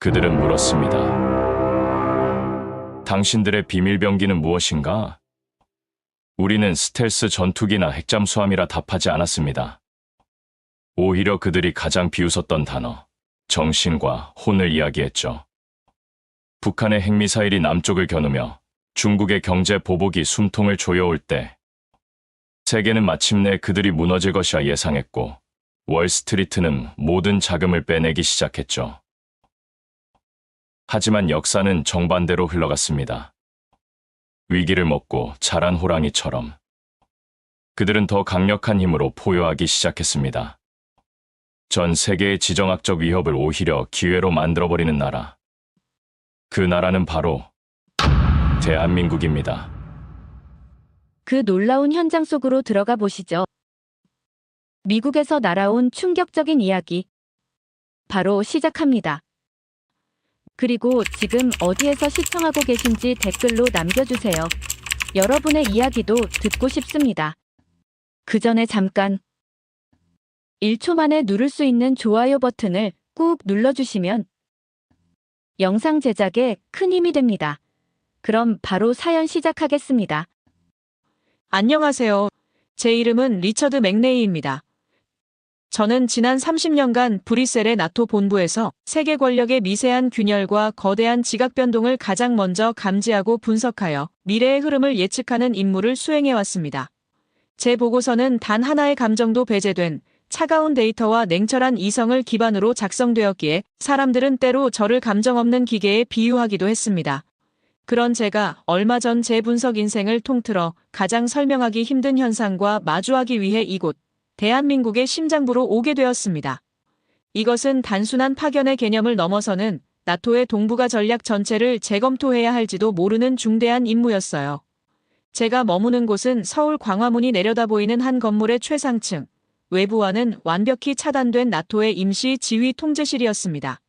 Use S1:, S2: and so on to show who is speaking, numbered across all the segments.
S1: 그들은 물었습니다. 당신들의 비밀 병기는 무엇인가? 우리는 스텔스 전투기나 핵잠수함이라 답하지 않았습니다. 오히려 그들이 가장 비웃었던 단어, 정신과 혼을 이야기했죠. 북한의 핵미사일이 남쪽을 겨누며 중국의 경제 보복이 숨통을 조여올 때 세계는 마침내 그들이 무너질 것이라 예상했고 월스트리트는 모든 자금을 빼내기 시작했죠. 하지만 역사는 정반대로 흘러갔습니다. 위기를 먹고 자란 호랑이처럼 그들은 더 강력한 힘으로 포효하기 시작했습니다. 전 세계의 지정학적 위협을 오히려 기회로 만들어버리는 나라. 그 나라는 바로 대한민국입니다.
S2: 그 놀라운 현장 속으로 들어가 보시죠. 미국에서 날아온 충격적인 이야기. 바로 시작합니다. 그리고 지금 어디에서 시청하고 계신지 댓글로 남겨주세요. 여러분의 이야기도 듣고 싶습니다. 그 전에 잠깐 1초 만에 누를 수 있는 좋아요 버튼을 꾹 눌러주시면 영상 제작에 큰 힘이 됩니다. 그럼 바로 사연 시작하겠습니다.
S3: 안녕하세요. 제 이름은 리처드 맥네이입니다. 저는 지난 30년간 브뤼셀의 나토 본부에서 세계 권력의 미세한 균열과 거대한 지각 변동을 가장 먼저 감지하고 분석하여 미래의 흐름을 예측하는 임무를 수행해왔습니다. 제 보고서는 단 하나의 감정도 배제된 차가운 데이터와 냉철한 이성을 기반으로 작성되었기에 사람들은 때로 저를 감정 없는 기계에 비유하기도 했습니다. 그런 제가 얼마 전 제 분석 인생을 통틀어 가장 설명하기 힘든 현상과 마주하기 위해 이곳 대한민국의 심장부로 오게 되었습니다. 이것은 단순한 파견의 개념을 넘어서는 나토의 동북아 전략 전체를 재검토해야 할지도 모르는 중대한 임무였어요. 제가 머무는 곳은 서울 광화문이 내려다보이는 한 건물의 최상층, 외부와는 완벽히 차단된 나토의 임시 지휘 통제실이었습니다.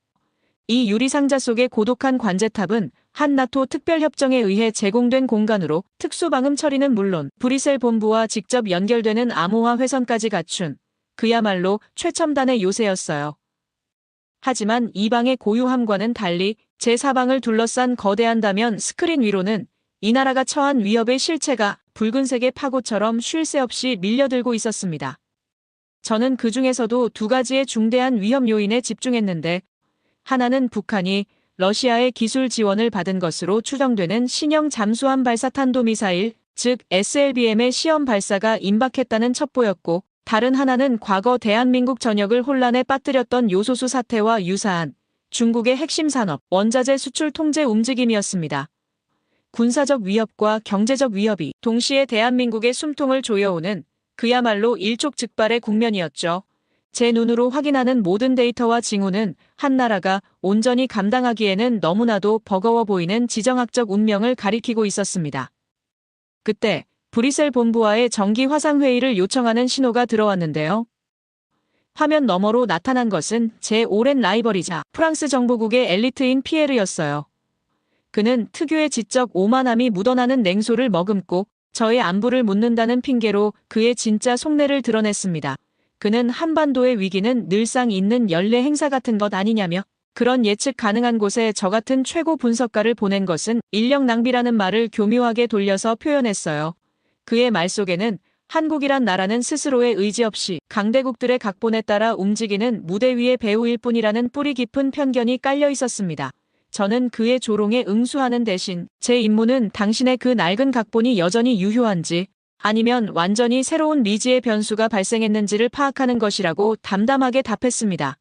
S3: 이 유리상자 속의 고독한 관제탑은 한 나토 특별협정에 의해 제공된 공간으로 특수방음 처리는 물론 브뤼셀 본부와 직접 연결되는 암호화 회선까지 갖춘 그야말로 최첨단의 요새였어요. 하지만 이 방의 고유함과는 달리 제 사방을 둘러싼 거대한 다면 스크린 위로는 이 나라가 처한 위협의 실체가 붉은색의 파고처럼 쉴 새 없이 밀려들고 있었습니다. 저는 그 중에서도 두 가지의 중대한 위험 요인에 집중했는데 하나는 북한이 러시아의 기술 지원을 받은 것으로 추정되는 신형 잠수함 발사 탄도미사일, 즉 SLBM의 시험 발사가 임박했다는 첩보였고 다른 하나는 과거 대한민국 전역을 혼란에 빠뜨렸던 요소수 사태와 유사한 중국의 핵심 산업, 원자재 수출 통제 움직임이었습니다. 군사적 위협과 경제적 위협이 동시에 대한민국의 숨통을 조여오는 그야말로 일촉즉발의 국면이었죠. 제 눈으로 확인하는 모든 데이터와 징후는 한 나라가 온전히 감당하기에는 너무나도 버거워 보이는 지정학적 운명을 가리키고 있었습니다. 그때 브뤼셀 본부와의 정기 화상회의를 요청하는 신호가 들어왔는데요. 화면 너머로 나타난 것은 제 오랜 라이벌이자 프랑스 정보국의 엘리트인 피에르였어요. 그는 특유의 지적 오만함이 묻어나는 냉소를 머금고 저의 안부를 묻는다는 핑계로 그의 진짜 속내를 드러냈습니다. 그는 한반도의 위기는 늘상 있는 연례 행사 같은 것 아니냐며 그런 예측 가능한 곳에 저 같은 최고 분석가를 보낸 것은 인력 낭비라는 말을 교묘하게 돌려서 표현했어요. 그의 말 속에는 한국이란 나라는 스스로의 의지 없이 강대국들의 각본에 따라 움직이는 무대 위의 배우일 뿐이라는 뿌리 깊은 편견이 깔려 있었습니다. 저는 그의 조롱에 응수하는 대신 제 임무는 당신의 그 낡은 각본이 여전히 유효한지 아니면 완전히 새로운 리지의 변수가 발생했는지를 파악하는 것이라고 담담하게 답했습니다.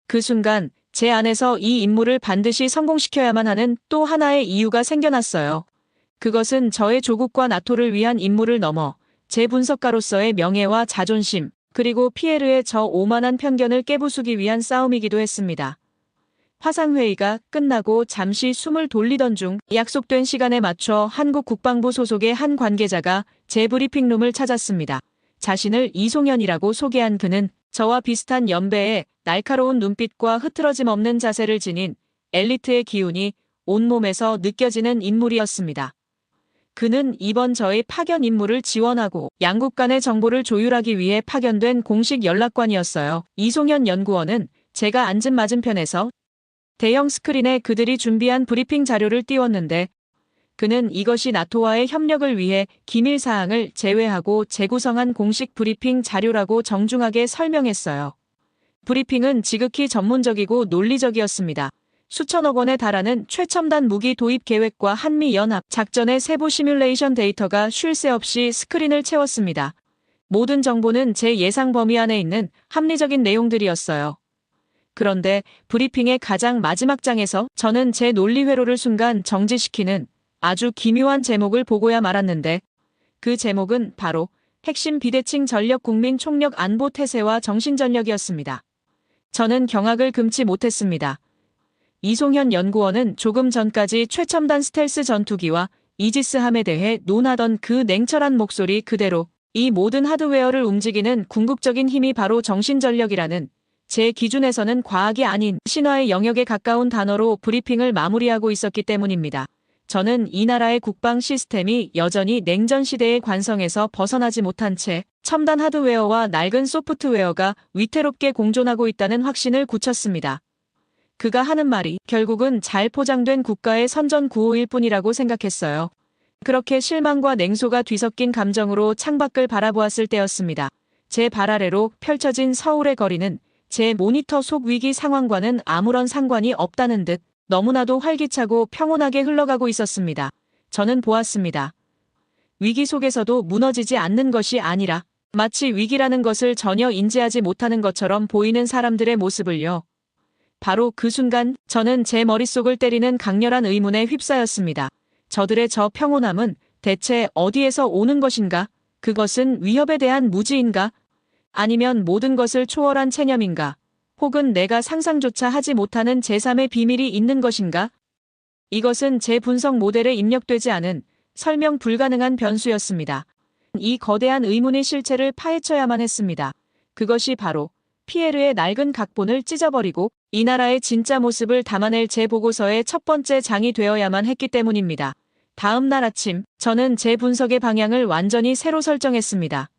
S3: 그 순간 제 안에서 이 임무를 반드시 성공시켜야만 하는 또 하나의 이유가 생겨났어요. 그것은 저의 조국과 나토를 위한 임무를 넘어 제 분석가로서의 명예와 자존심, 그리고 피에르의 저 오만한 편견을 깨부수기 위한 싸움이기도 했습니다. 화상회의가 끝나고 잠시 숨을 돌리던 중 약속된 시간에 맞춰 한국 국방부 소속의 한 관계자가 제 브리핑룸을 찾았습니다. 자신을 이송현이라고 소개한 그는 저와 비슷한 연배에 날카로운 눈빛과 흐트러짐 없는 자세를 지닌 엘리트의 기운이 온몸에서 느껴지는 인물이었습니다. 그는 이번 저의 파견 임무를 지원하고 양국 간의 정보를 조율하기 위해 파견된 공식 연락관이었어요. 이송현 연구원은 제가 앉은 맞은편에서 대형 스크린에 그들이 준비한 브리핑 자료를 띄웠는데 그는 이것이 나토와의 협력을 위해 기밀 사항을 제외하고 재구성한 공식 브리핑 자료라고 정중하게 설명했어요. 브리핑은 지극히 전문적이고 논리적이었습니다. 수천억 원에 달하는 최첨단 무기 도입 계획과 한미연합 작전의 세부 시뮬레이션 데이터가 쉴 새 없이 스크린을 채웠습니다. 모든 정보는 제 예상 범위 안에 있는 합리적인 내용들이었어요. 그런데 브리핑의 가장 마지막 장에서 저는 제 논리 회로를 순간 정지시키는 아주 기묘한 제목을 보고야 말았는데 그 제목은 바로 핵심 비대칭 전력 국민 총력 안보 태세와 정신전력이었습니다. 저는 경악을 금치 못했습니다. 이송현 연구원은 조금 전까지 최첨단 스텔스 전투기와 이지스함에 대해 논하던 그 냉철한 목소리 그대로 이 모든 하드웨어를 움직이는 궁극적인 힘이 바로 정신전력이라는 제 기준에서는 과학이 아닌 신화의 영역에 가까운 단어로 브리핑을 마무리하고 있었기 때문입니다. 저는 이 나라의 국방 시스템이 여전히 냉전 시대의 관성에서 벗어나지 못한 채 첨단 하드웨어와 낡은 소프트웨어가 위태롭게 공존하고 있다는 확신을 굳혔습니다. 그가 하는 말이 결국은 잘 포장된 국가의 선전 구호일 뿐이라고 생각했어요. 그렇게 실망과 냉소가 뒤섞인 감정으로 창밖을 바라보았을 때였습니다. 제 발 아래로 펼쳐진 서울의 거리는 제 모니터 속 위기 상황과는 아무런 상관이 없다는 듯 너무나도 활기차고 평온하게 흘러가고 있었습니다. 저는 보았습니다. 위기 속에서도 무너지지 않는 것이 아니라 마치 위기라는 것을 전혀 인지하지 못하는 것처럼 보이는 사람들의 모습을요. 바로 그 순간 저는 제 머릿속을 때리는 강렬한 의문에 휩싸였습니다. 저들의 저 평온함은 대체 어디에서 오는 것인가? 그것은 위협에 대한 무지인가? 아니면 모든 것을 초월한 체념인가? 혹은 내가 상상조차 하지 못하는 제3의 비밀이 있는 것인가? 이것은 제 분석 모델에 입력되지 않은 설명 불가능한 변수였습니다. 이 거대한 의문의 실체를 파헤쳐야만 했습니다. 그것이 바로 피에르의 낡은 각본을 찢어버리고 이 나라의 진짜 모습을 담아낼 제 보고서의 첫 번째 장이 되어야만 했기 때문입니다. 다음 날 아침, 저는 제 분석의 방향을 완전히 새로 설정했습니다.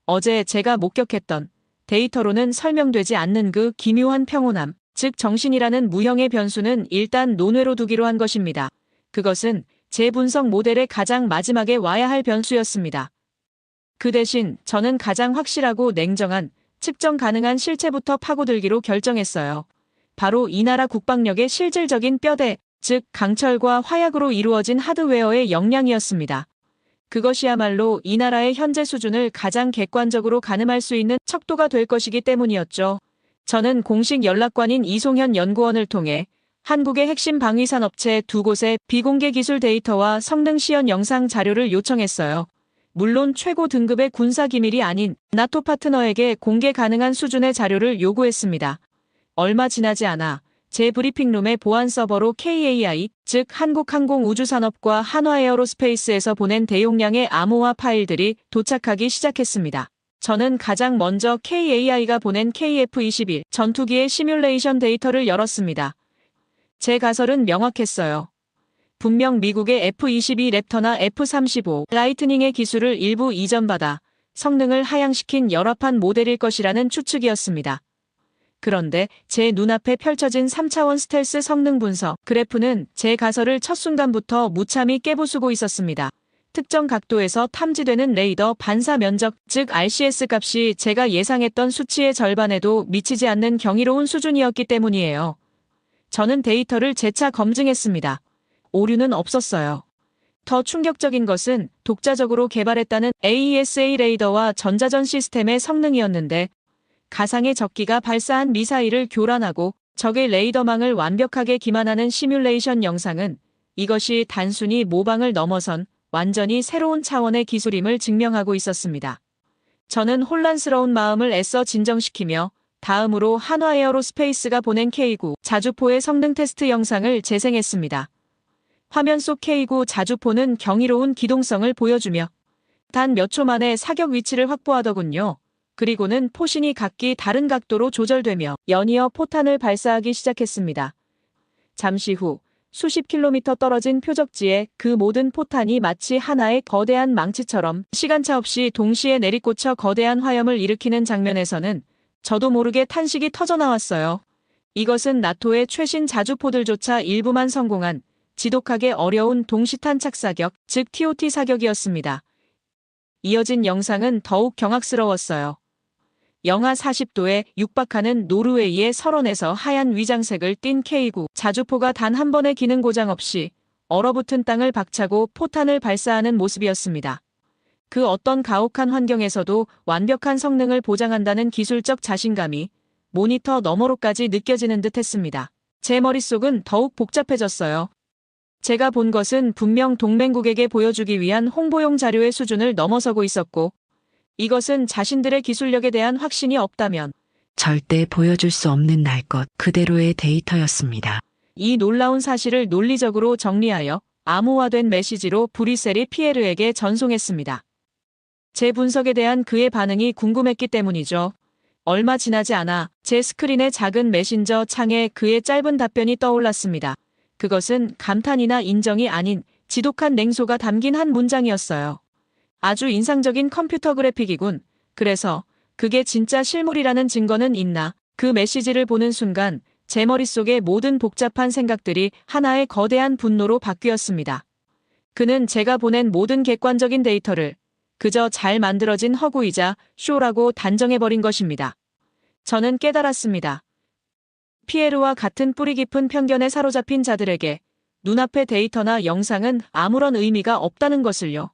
S3: 어제 제가 목격했던 데이터로는 설명되지 않는 그 기묘한 평온함, 즉 정신이라는 무형의 변수는 일단 논외로 두기로 한 것입니다. 그것은 제 분석 모델의 가장 마지막에 와야 할 변수였습니다. 그 대신 저는 가장 확실하고 냉정한 측정 가능한 실체부터 파고들기로 결정했어요. 바로 이 나라 국방력의 실질적인 뼈대, 즉 강철과 화약으로 이루어진 하드웨어의 역량이었습니다. 그것이야말로 이 나라의 현재 수준을 가장 객관적으로 가늠할 수 있는 척도가 될 것이기 때문이었죠. 저는 공식 연락관인 이송현 연구원을 통해 한국의 핵심 방위산업체 두 곳의 비공개 기술 데이터와 성능 시연 영상 자료를 요청했어요. 물론 최고 등급의 군사 기밀이 아닌 나토 파트너에게 공개 가능한 수준의 자료를 요구했습니다. 얼마 지나지 않아 제 브리핑룸의 보안 서버로 KAI, 즉 한국항공우주산업과 한화에어로스페이스에서 보낸 대용량의 암호화 파일들이 도착하기 시작했습니다. 저는 가장 먼저 KAI가 보낸 KF-21 전투기의 시뮬레이션 데이터를 열었습니다. 제 가설은 명확했어요. 분명 미국의 F-22 랩터나 F-35 라이트닝의 기술을 일부 이전받아 성능을 하향시킨 열합한 모델일 것이라는 추측이었습니다. 그런데 제 눈앞에 펼쳐진 3차원 스텔스 성능 분석 그래프는 제 가설을 첫 순간부터 무참히 깨부수고 있었습니다. 특정 각도에서 탐지되는 레이더 반사 면적, 즉 RCS 값이 제가 예상했던 수치의 절반에도 미치지 않는 경이로운 수준이었기 때문이에요. 저는 데이터를 재차 검증했습니다. 오류는 없었어요. 더 충격적인 것은 독자적으로 개발했다는 AESA 레이더와 전자전 시스템의 성능이었는데 가상의 적기가 발사한 미사일을 교란하고 적의 레이더망을 완벽하게 기만하는 시뮬레이션 영상은 이것이 단순히 모방을 넘어선 완전히 새로운 차원의 기술임을 증명하고 있었습니다. 저는 혼란스러운 마음을 애써 진정시키며 다음으로 한화에어로스페이스가 보낸 K9 자주포의 성능 테스트 영상을 재생했습니다. 화면 속 K9 자주포는 경이로운 기동성을 보여주며 단 몇 초 만에 사격 위치를 확보하더군요. 그리고는 포신이 각기 다른 각도로 조절되며 연이어 포탄을 발사하기 시작했습니다. 잠시 후 수십 킬로미터 떨어진 표적지에 그 모든 포탄이 마치 하나의 거대한 망치처럼 시간차 없이 동시에 내리꽂혀 거대한 화염을 일으키는 장면에서는 저도 모르게 탄식이 터져나왔어요. 이것은 나토의 최신 자주포들조차 일부만 성공한 지독하게 어려운 동시탄 착사격, 즉 TOT 사격이었습니다. 이어진 영상은 더욱 경악스러웠어요. 영하 40도에 육박하는 노르웨이의 설원에서 하얀 위장색을 띤 K9 자주포가 단 한 번의 기능 고장 없이 얼어붙은 땅을 박차고 포탄을 발사하는 모습이었습니다. 그 어떤 가혹한 환경에서도 완벽한 성능을 보장한다는 기술적 자신감이 모니터 너머로까지 느껴지는 듯 했습니다. 제 머릿속은 더욱 복잡해졌어요. 제가 본 것은 분명 동맹국에게 보여주기 위한 홍보용 자료의 수준을 넘어서고 있었고, 이것은 자신들의 기술력에 대한 확신이 없다면
S4: 절대 보여줄 수 없는 날 것 그대로의 데이터였습니다.
S3: 이 놀라운 사실을 논리적으로 정리하여 암호화된 메시지로 브뤼셀이 피에르에게 전송했습니다. 제 분석에 대한 그의 반응이 궁금했기 때문이죠. 얼마 지나지 않아 제 스크린의 작은 메신저 창에 그의 짧은 답변이 떠올랐습니다. 그것은 감탄이나 인정이 아닌 지독한 냉소가 담긴 한 문장이었어요. 아주 인상적인 컴퓨터 그래픽이군. 그래서 그게 진짜 실물이라는 증거는 있나? 그 메시지를 보는 순간 제 머릿속의 모든 복잡한 생각들이 하나의 거대한 분노로 바뀌었습니다. 그는 제가 보낸 모든 객관적인 데이터를 그저 잘 만들어진 허구이자 쇼라고 단정해버린 것입니다. 저는 깨달았습니다. 피에르와 같은 뿌리 깊은 편견에 사로잡힌 자들에게 눈앞의 데이터나 영상은 아무런 의미가 없다는 것을요.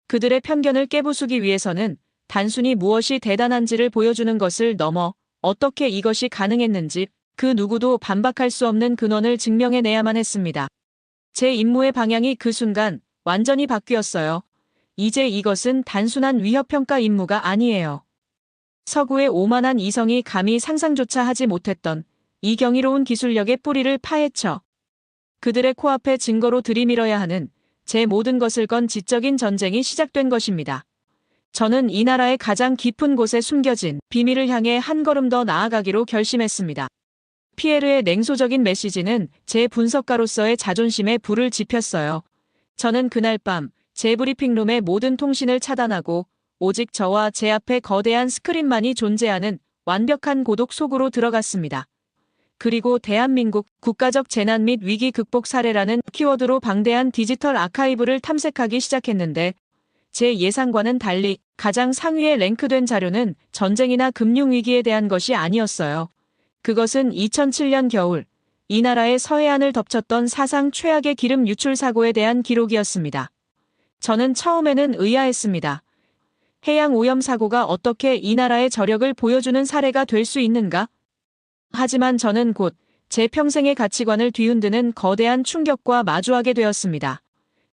S3: 그들의 편견을 깨부수기 위해서는 단순히 무엇이 대단한지를 보여주는 것을 넘어 어떻게 이것이 가능했는지 그 누구도 반박할 수 없는 근원을 증명해내야만 했습니다. 제 임무의 방향이 그 순간 완전히 바뀌었어요. 이제 이것은 단순한 위협평가 임무가 아니에요. 서구의 오만한 이성이 감히 상상조차 하지 못했던 이 경이로운 기술력의 뿌리를 파헤쳐 그들의 코앞에 증거로 들이밀어야 하는 제 모든 것을 건 지적인 전쟁이 시작된 것입니다. 저는 이 나라의 가장 깊은 곳에 숨겨진 비밀을 향해 한 걸음 더 나아가기로 결심했습니다. 피에르의 냉소적인 메시지는 제 분석가로서의 자존심에 불을 지폈어요. 저는 그날 밤 제 브리핑룸의 모든 통신을 차단하고 오직 저와 제 앞에 거대한 스크린만이 존재하는 완벽한 고독 속으로 들어갔습니다. 그리고 대한민국 국가적 재난 및 위기 극복 사례라는 키워드로 방대한 디지털 아카이브를 탐색하기 시작했는데 제 예상과는 달리 가장 상위에 랭크된 자료는 전쟁이나 금융위기에 대한 것이 아니었어요. 그것은 2007년 겨울 이 나라의 서해안을 덮쳤던 사상 최악의 기름 유출 사고에 대한 기록이었습니다. 저는 처음에는 의아했습니다. 해양 오염 사고가 어떻게 이 나라의 저력을 보여주는 사례가 될 수 있는가? 하지만 저는 곧 제 평생의 가치관을 뒤흔드는 거대한 충격과 마주하게 되었습니다.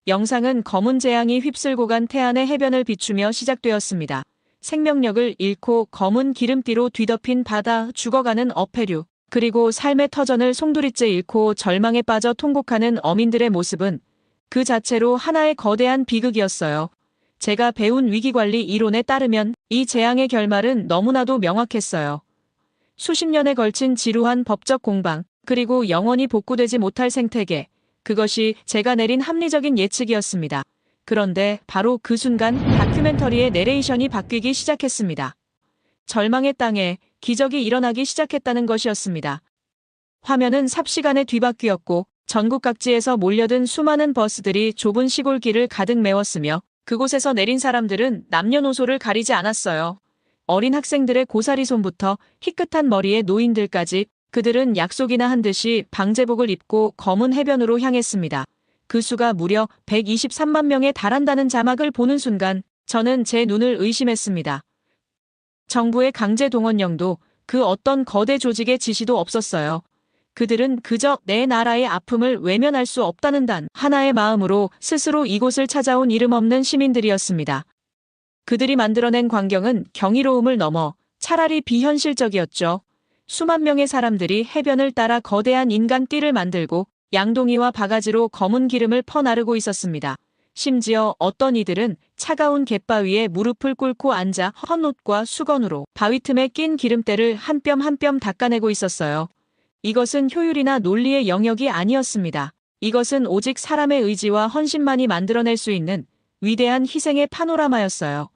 S3: 영상은 검은 재앙이 휩쓸고 간 태안의 해변을 비추며 시작되었습니다. 생명력을 잃고 검은 기름띠로 뒤덮인 바다, 죽어가는 어패류, 그리고 삶의 터전을 송두리째 잃고 절망에 빠져 통곡하는 어민들의 모습은 그 자체로 하나의 거대한 비극이었어요. 제가 배운 위기관리 이론에 따르면 이 재앙의 결말은 너무나도 명확했어요. 수십 년에 걸친 지루한 법적 공방, 그리고 영원히 복구되지 못할 생태계, 그것이 제가 내린 합리적인 예측이었습니다. 그런데 바로 그 순간 다큐멘터리의 내레이션이 바뀌기 시작했습니다. 절망의 땅에 기적이 일어나기 시작했다는 것이었습니다. 화면은 삽시간에 뒤바뀌었고 전국 각지에서 몰려든 수많은 버스들이 좁은 시골길을 가득 메웠으며 그곳에서 내린 사람들은 남녀노소를 가리지 않았어요. 어린 학생들의 고사리 손부터 희끗한 머리의 노인들까지 그들은 약속이나 한 듯이 방제복을 입고 검은 해변으로 향했습니다. 그 수가 무려 123만 명에 달한다는 자막을 보는 순간 저는 제 눈을 의심했습니다. 정부의 강제 동원령도 그 어떤 거대 조직의 지시도 없었어요. 그들은 그저 내 나라의 아픔을 외면할 수 없다는 단 하나의 마음으로 스스로 이곳을 찾아온 이름 없는 시민들이었습니다. 그들이 만들어낸 광경은 경이로움을 넘어 차라리 비현실적이었죠. 수만 명의 사람들이 해변을 따라 거대한 인간띠를 만들고 양동이와 바가지로 검은 기름을 퍼나르고 있었습니다. 심지어 어떤 이들은 차가운 갯바위에 무릎을 꿇고 앉아 헌옷과 수건으로 바위 틈에 낀 기름때를 한 뼘 한 뼘 닦아내고 있었어요. 이것은 효율이나 논리의 영역이 아니었습니다. 이것은 오직 사람의 의지와 헌신만이 만들어낼 수 있는 위대한 희생의 파노라마였어요.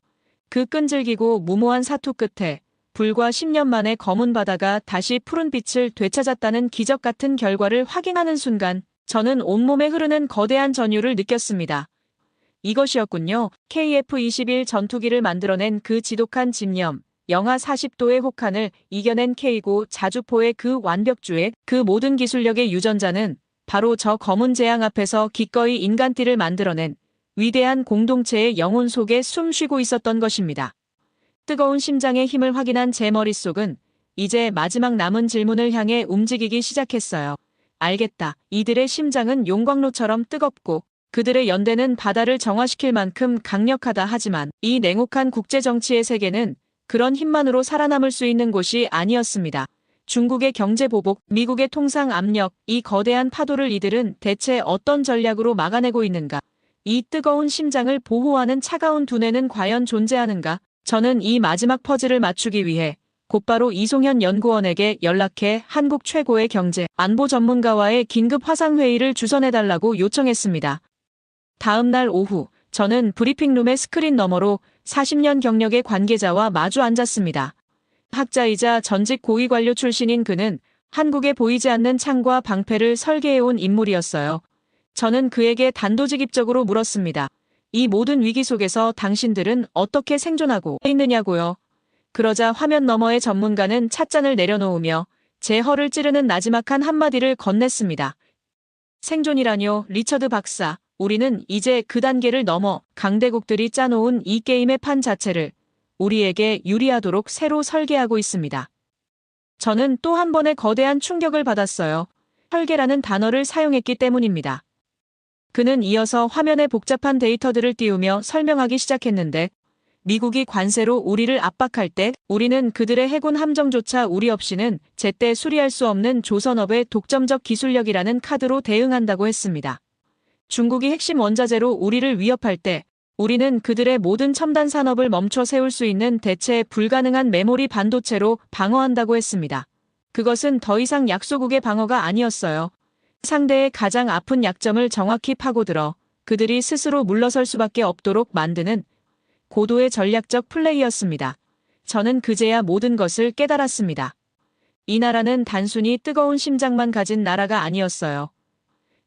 S3: 그 끈질기고 무모한 사투 끝에 불과 10년 만에 검은 바다가 다시 푸른 빛을 되찾았다는 기적 같은 결과를 확인하는 순간 저는 온몸에 흐르는 거대한 전율을 느꼈습니다. 이것이었군요. KF-21 전투기를 만들어낸 그 지독한 집념. 영하 40도의 혹한을 이겨낸 K고 자주포의 그 완벽주의, 그 모든 기술력의 유전자는 바로 저 검은 재앙 앞에서 기꺼이 인간띠를 만들어낸 위대한 공동체의 영혼 속에 숨 쉬고 있었던 것입니다. 뜨거운 심장의 힘을 확인한 제 머릿속은 이제 마지막 남은 질문을 향해 움직이기 시작했어요. 알겠다. 이들의 심장은 용광로처럼 뜨겁고 그들의 연대는 바다를 정화시킬 만큼 강력하다. 하지만 이 냉혹한 국제정치의 세계는 그런 힘만으로 살아남을 수 있는 곳이 아니었습니다. 중국의 경제 보복, 미국의 통상 압력, 이 거대한 파도를 이들은 대체 어떤 전략으로 막아내고 있는가? 이 뜨거운 심장을 보호하는 차가운 두뇌는 과연 존재하는가? 저는 이 마지막 퍼즐을 맞추기 위해 곧바로 이송현 연구원에게 연락해 한국 최고의 경제, 안보 전문가와의 긴급 화상회의를 주선해달라고 요청했습니다. 다음 날 오후, 저는 브리핑룸의 스크린 너머로 40년 경력의 관계자와 마주 앉았습니다. 학자이자 전직 고위 관료 출신인 그는 한국에 보이지 않는 창과 방패를 설계해온 인물이었어요. 저는 그에게 단도직입적으로 물었습니다. 이 모든 위기 속에서 당신들은 어떻게 생존하고 있느냐고요. 그러자 화면 너머의 전문가는 찻잔을 내려놓으며 제 허를 찌르는 나지막한 한마디를 건넸습니다. 생존이라뇨, 리처드 박사. 우리는 이제 그 단계를 넘어 강대국들이 짜놓은 이 게임의 판 자체를 우리에게 유리하도록 새로 설계하고 있습니다. 저는 또 한 번의 거대한 충격을 받았어요. 설계라는 단어를 사용했기 때문입니다. 그는 이어서 화면에 복잡한 데이터들을 띄우며 설명하기 시작했는데 미국이 관세로 우리를 압박할 때 우리는 그들의 해군 함정조차 우리 없이는 제때 수리할 수 없는 조선업의 독점적 기술력이라는 카드로 대응한다고 했습니다. 중국이 핵심 원자재로 우리를 위협할 때 우리는 그들의 모든 첨단 산업을 멈춰 세울 수 있는 대체 불가능한 메모리 반도체로 방어한다고 했습니다. 그것은 더 이상 약소국의 방어가 아니었어요. 상대의 가장 아픈 약점을 정확히 파고들어 그들이 스스로 물러설 수밖에 없도록 만드는 고도의 전략적 플레이였습니다. 저는 그제야 모든 것을 깨달았습니다. 이 나라는 단순히 뜨거운 심장만 가진 나라가 아니었어요.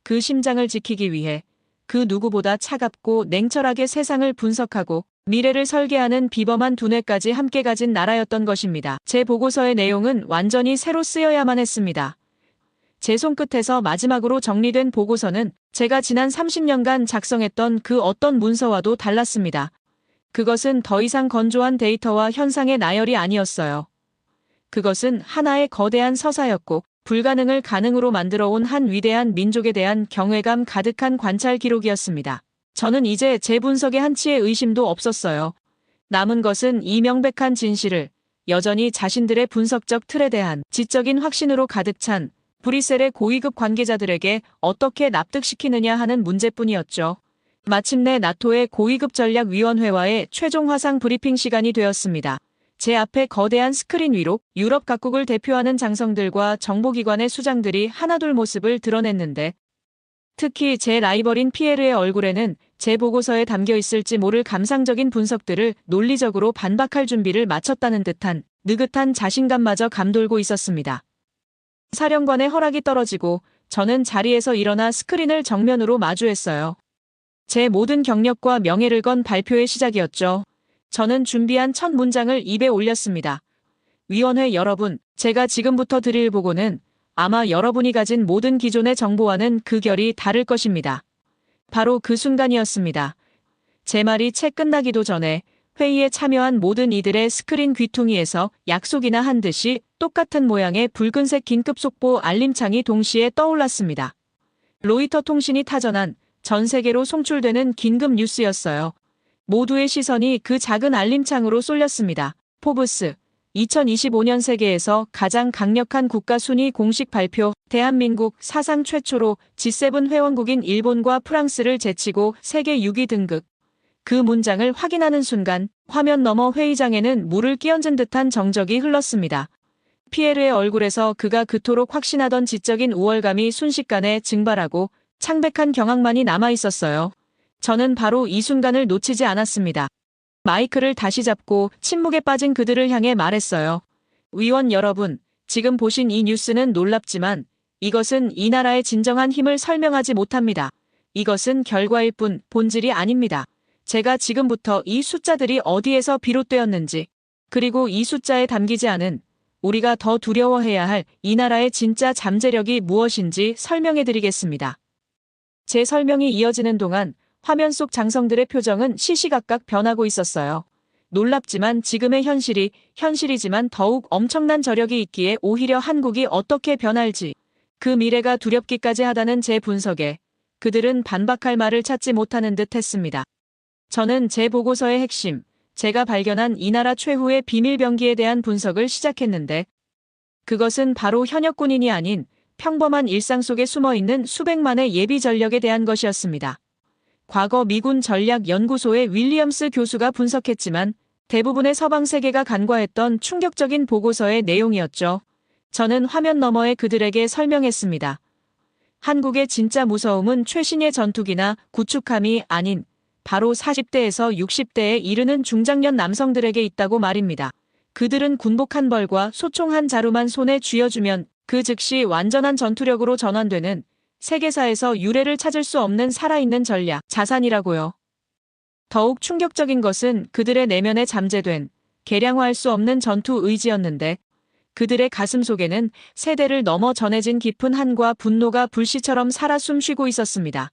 S3: 그 심장을 지키기 위해 그 누구보다 차갑고 냉철하게 세상을 분석하고 미래를 설계하는 비범한 두뇌까지 함께 가진 나라였던 것입니다. 제 보고서의 내용은 완전히 새로 쓰여야만 했습니다. 제 손끝에서 마지막으로 정리된 보고서는 제가 지난 30년간 작성했던 그 어떤 문서와도 달랐습니다. 그것은 더 이상 건조한 데이터와 현상의 나열이 아니었어요. 그것은 하나의 거대한 서사였고 불가능을 가능으로 만들어 온 한 위대한 민족에 대한 경외감 가득한 관찰 기록이었습니다. 저는 이제 제 분석에 한치의 의심도 없었어요. 남은 것은 이 명백한 진실을 여전히 자신들의 분석적 틀에 대한 지적인 확신으로 가득 찬 브뤼셀의 고위급 관계자들에게 어떻게 납득시키느냐 하는 문제뿐이었죠. 마침내 나토의 고위급 전략위원회와의 최종 화상 브리핑 시간이 되었습니다. 제 앞에 거대한 스크린 위로 유럽 각국을 대표하는 장성들과 정보기관의 수장들이 하나둘 모습을 드러냈는데 특히 제 라이벌인 피에르의 얼굴에는 제 보고서에 담겨 있을지 모를 감상적인 분석들을 논리적으로 반박할 준비를 마쳤다는 듯한 느긋한 자신감마저 감돌고 있었습니다. 사령관의 허락이 떨어지고 저는 자리에서 일어나 스크린을 정면으로 마주했어요. 제 모든 경력과 명예를 건 발표의 시작이었죠. 저는 준비한 첫 문장을 입에 올렸습니다. 위원회 여러분, 제가 지금부터 드릴 보고는 아마 여러분이 가진 모든 기존의 정보와는 그 결이 다를 것입니다. 바로 그 순간이었습니다. 제 말이 채 끝나기도 전에 회의에 참여한 모든 이들의 스크린 귀퉁이에서 약속이나 한 듯이 똑같은 모양의 붉은색 긴급 속보 알림창이 동시에 떠올랐습니다. 로이터 통신이 타전한 전 세계로 송출되는 긴급 뉴스였어요. 모두의 시선이 그 작은 알림창으로 쏠렸습니다. 포브스 2025년 세계에서 가장 강력한 국가 순위 공식 발표. 대한민국 사상 최초로 G7 회원국인 일본과 프랑스를 제치고 세계 6위 등극. 그 문장을 확인하는 순간 화면 너머 회의장에는 물을 끼얹은 듯한 정적이 흘렀습니다. 피에르의 얼굴에서 그가 그토록 확신하던 지적인 우월감이 순식간에 증발하고 창백한 경악만이 남아 있었어요. 저는 바로 이 순간을 놓치지 않았습니다. 마이크를 다시 잡고 침묵에 빠진 그들을 향해 말했어요. 위원 여러분, 지금 보신 이 뉴스는 놀랍지만 이것은 이 나라의 진정한 힘을 설명하지 못합니다. 이것은 결과일 뿐 본질이 아닙니다. 제가 지금부터 이 숫자들이 어디에서 비롯되었는지, 그리고 이 숫자에 담기지 않은 우리가 더 두려워해야 할 이 나라의 진짜 잠재력이 무엇인지 설명해 드리겠습니다. 제 설명이 이어지는 동안 화면 속 장성들의 표정은 시시각각 변하고 있었어요. 놀랍지만 지금의 현실이 현실이지만 더욱 엄청난 저력이 있기에 오히려 한국이 어떻게 변할지, 그 미래가 두렵기까지 하다는 제 분석에 그들은 반박할 말을 찾지 못하는 듯 했습니다. 저는 제 보고서의 핵심, 제가 발견한 이 나라 최후의 비밀병기에 대한 분석을 시작했는데, 그것은 바로 현역 군인이 아닌 평범한 일상 속에 숨어있는 수백만의 예비 전력에 대한 것이었습니다. 과거 미군 전략연구소의 윌리엄스 교수가 분석했지만 대부분의 서방 세계가 간과했던 충격적인 보고서의 내용이었죠. 저는 화면 너머의 그들에게 설명했습니다. 한국의 진짜 무서움은 최신의 전투기나 구축함이 아닌 바로 40대에서 60대에 이르는 중장년 남성들에게 있다고 말입니다. 그들은 군복 한 벌과 소총 한 자루만 손에 쥐어주면 그 즉시 완전한 전투력으로 전환되는 세계사에서 유례를 찾을 수 없는 살아있는 전략, 자산이라고요. 더욱 충격적인 것은 그들의 내면에 잠재된 계량화할 수 없는 전투 의지였는데, 그들의 가슴 속에는 세대를 넘어 전해진 깊은 한과 분노가 불씨처럼 살아 숨쉬고 있었습니다.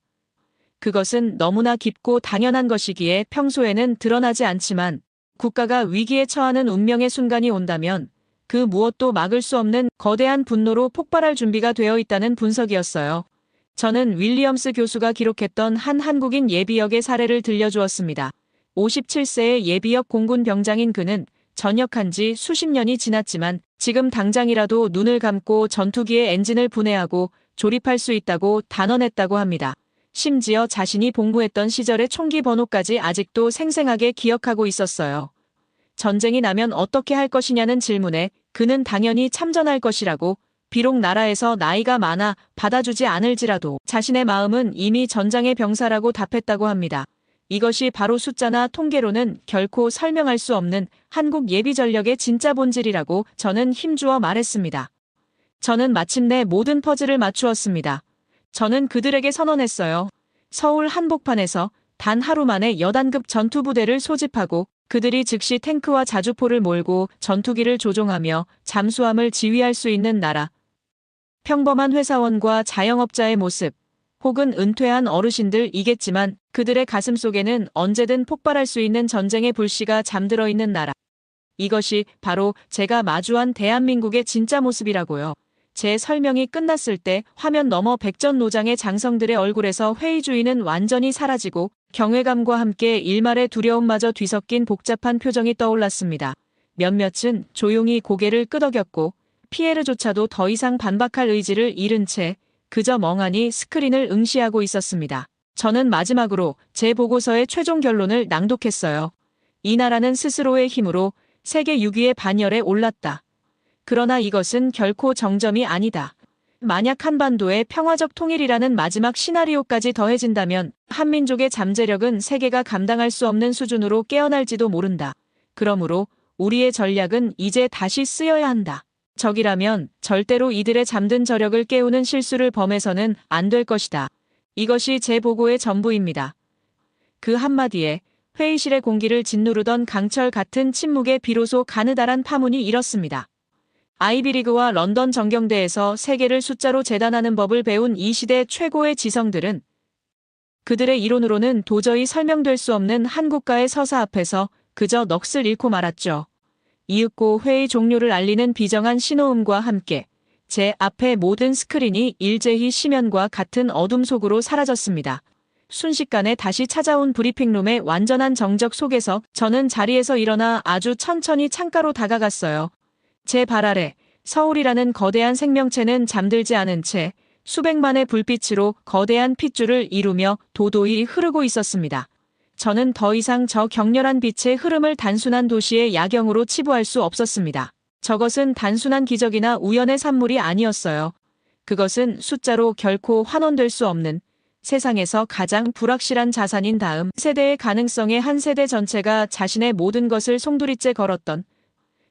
S3: 그것은 너무나 깊고 당연한 것이기에 평소에는 드러나지 않지만 국가가 위기에 처하는 운명의 순간이 온다면 그 무엇도 막을 수 없는 거대한 분노로 폭발할 준비가 되어 있다는 분석이었어요. 저는 윌리엄스 교수가 기록했던 한 한국인 예비역의 사례를 들려주었습니다. 57세의 예비역 공군 병장인 그는 전역한 지 수십 년이 지났지만 지금 당장이라도 눈을 감고 전투기의 엔진을 분해하고 조립할 수 있다고 단언했다고 합니다. 심지어 자신이 복무했던 시절의 총기 번호까지 아직도 생생하게 기억하고 있었어요. 전쟁이 나면 어떻게 할 것이냐는 질문에 그는 당연히 참전할 것이라고, 비록 나라에서 나이가 많아 받아주지 않을지라도 자신의 마음은 이미 전장의 병사라고 답했다고 합니다. 이것이 바로 숫자나 통계로는 결코 설명할 수 없는 한국 예비 전력의 진짜 본질이라고 저는 힘주어 말했습니다. 저는 마침내 모든 퍼즐을 맞추었습니다. 저는 그들에게 선언했어요. 서울 한복판에서 단 하루 만에 여단급 전투부대를 소집하고 그들이 즉시 탱크와 자주포를 몰고 전투기를 조종하며 잠수함을 지휘할 수 있는 나라. 평범한 회사원과 자영업자의 모습, 혹은 은퇴한 어르신들이겠지만 그들의 가슴 속에는 언제든 폭발할 수 있는 전쟁의 불씨가 잠들어 있는 나라. 이것이 바로 제가 마주한 대한민국의 진짜 모습이라고요. 제 설명이 끝났을 때 화면 너머 백전노장의 장성들의 얼굴에서 회의주의는 완전히 사라지고 경외감과 함께 일말의 두려움마저 뒤섞인 복잡한 표정이 떠올랐습니다. 몇몇은 조용히 고개를 끄덕였고 피에르조차도 더 이상 반박할 의지를 잃은 채 그저 멍하니 스크린을 응시하고 있었습니다. 저는 마지막으로 제 보고서의 최종 결론을 낭독했어요. 이 나라는 스스로의 힘으로 세계 6위의 반열에 올랐다. 그러나 이것은 결코 정점이 아니다. 만약 한반도의 평화적 통일이라는 마지막 시나리오까지 더해진다면 한민족의 잠재력은 세계가 감당할 수 없는 수준으로 깨어날지도 모른다. 그러므로 우리의 전략은 이제 다시 쓰여야 한다. 적이라면 절대로 이들의 잠든 저력을 깨우는 실수를 범해서는 안 될 것이다. 이것이 제 보고의 전부입니다. 그 한마디에 회의실의 공기를 짓누르던 강철 같은 침묵에 비로소 가느다란 파문이 일었습니다. 아이비리그와 런던 정경대에서 세계를 숫자로 재단하는 법을 배운 이 시대 최고의 지성들은 그들의 이론으로는 도저히 설명될 수 없는 한국가의 서사 앞에서 그저 넋을 잃고 말았죠. 이윽고 회의 종료를 알리는 비정한 신호음과 함께 제 앞의 모든 스크린이 일제히 심연과 같은 어둠 속으로 사라졌습니다. 순식간에 다시 찾아온 브리핑룸의 완전한 정적 속에서 저는 자리에서 일어나 아주 천천히 창가로 다가갔어요. 제 발 아래 서울이라는 거대한 생명체는 잠들지 않은 채 수백만의 불빛으로 거대한 핏줄을 이루며 도도히 흐르고 있었습니다. 저는 더 이상 저 격렬한 빛의 흐름을 단순한 도시의 야경으로 치부할 수 없었습니다. 저것은 단순한 기적이나 우연의 산물이 아니었어요. 그것은 숫자로 결코 환원될 수 없는 세상에서 가장 불확실한 자산인 다음 세대의 가능성에 한 세대 전체가 자신의 모든 것을 송두리째 걸었던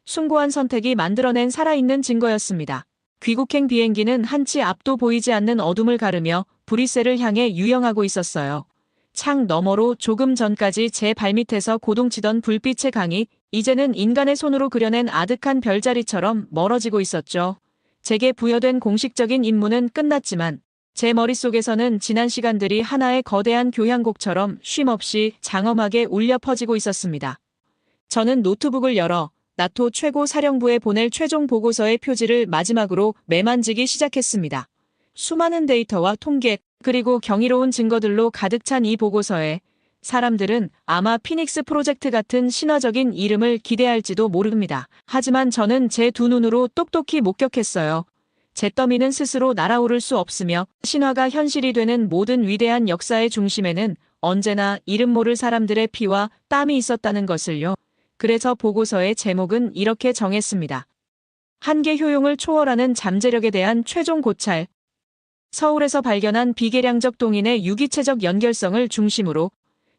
S3: 숭고한 선택이 만들어낸 살아있는 증거였습니다. 귀국행 비행기는 한치 앞도 보이지 않는 어둠을 가르며 브뤼셀을 향해 유영하고 있었어요. 창 너머로 조금 전까지 제 발밑에서 고동치던 불빛의 강이 이제는 인간의 손으로 그려낸 아득한 별자리처럼 멀어지고 있었죠. 제게 부여된 공식적인 임무는 끝났지만 제 머릿속에서는 지난 시간들이 하나의 거대한 교향곡처럼 쉼없이 장엄하게 울려 퍼지고 있었습니다. 저는 노트북을 열어 나토 최고 사령부에 보낼 최종 보고서의 표지를 마지막으로 매만지기 시작했습니다. 수많은 데이터와 통계, 그리고 경이로운 증거들로 가득 찬 이 보고서에 사람들은 아마 피닉스 프로젝트 같은 신화적인 이름을 기대할지도 모릅니다. 하지만 저는 제 두 눈으로 똑똑히 목격했어요. 잿더미는 스스로 날아오를 수 없으며 신화가 현실이 되는 모든 위대한 역사의 중심에는 언제나 이름 모를 사람들의 피와 땀이 있었다는 것을요. 그래서 보고서의 제목은 이렇게 정했습니다. 한계 효용을 초월하는 잠재력에 대한 최종 고찰. 서울에서 발견한 비계량적 동인의 유기체적 연결성을 중심으로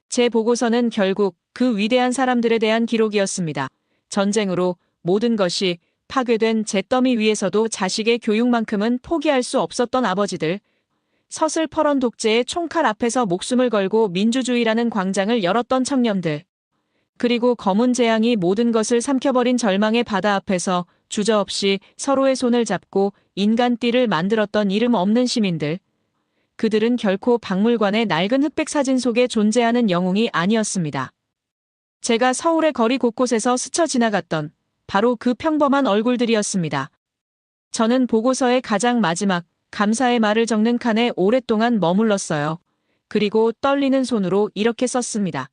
S3: 제 보고서는 결국 그 위대한 사람들에 대한 기록이었습니다. 전쟁으로 모든 것이 파괴된 잿더미 위에서도 자식의 교육만큼은 포기할 수 없었던 아버지들. 서슬퍼런 독재의 총칼 앞에서 목숨을 걸고 민주주의라는 광장을 열었던 청년들. 그리고 검은 재앙이 모든 것을 삼켜버린 절망의 바다 앞에서 주저없이 서로의 손을 잡고 인간띠를 만들었던 이름 없는 시민들. 그들은 결코 박물관의 낡은 흑백 사진 속에 존재하는 영웅이 아니었습니다. 제가 서울의 거리 곳곳에서 스쳐 지나갔던 바로 그 평범한 얼굴들이었습니다. 저는 보고서의 가장 마지막 감사의 말을 적는 칸에 오랫동안 머물렀어요. 그리고 떨리는 손으로 이렇게 썼습니다.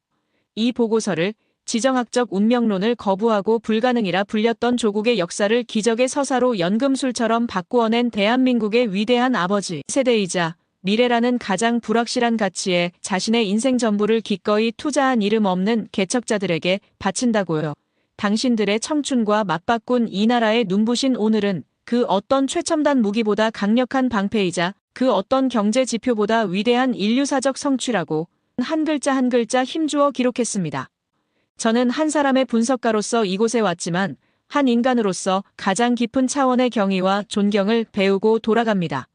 S3: 이 보고서를 지정학적 운명론을 거부하고 불가능이라 불렸던 조국의 역사를 기적의 서사로 연금술처럼 바꾸어낸 대한민국의 위대한 아버지 세대이자 미래라는 가장 불확실한 가치에 자신의 인생 전부를 기꺼이 투자한 이름 없는 개척자들에게 바친다고요. 당신들의 청춘과 맞바꾼 이 나라의 눈부신 오늘은 그 어떤 최첨단 무기보다 강력한 방패이자 그 어떤 경제 지표보다 위대한 인류사적 성취라고 한 글자 한 글자 힘주어 기록했습니다. 저는 한 사람의 분석가로서 이곳에 왔지만 한 인간으로서 가장 깊은 차원의 경의와 존경을 배우고 돌아갑니다.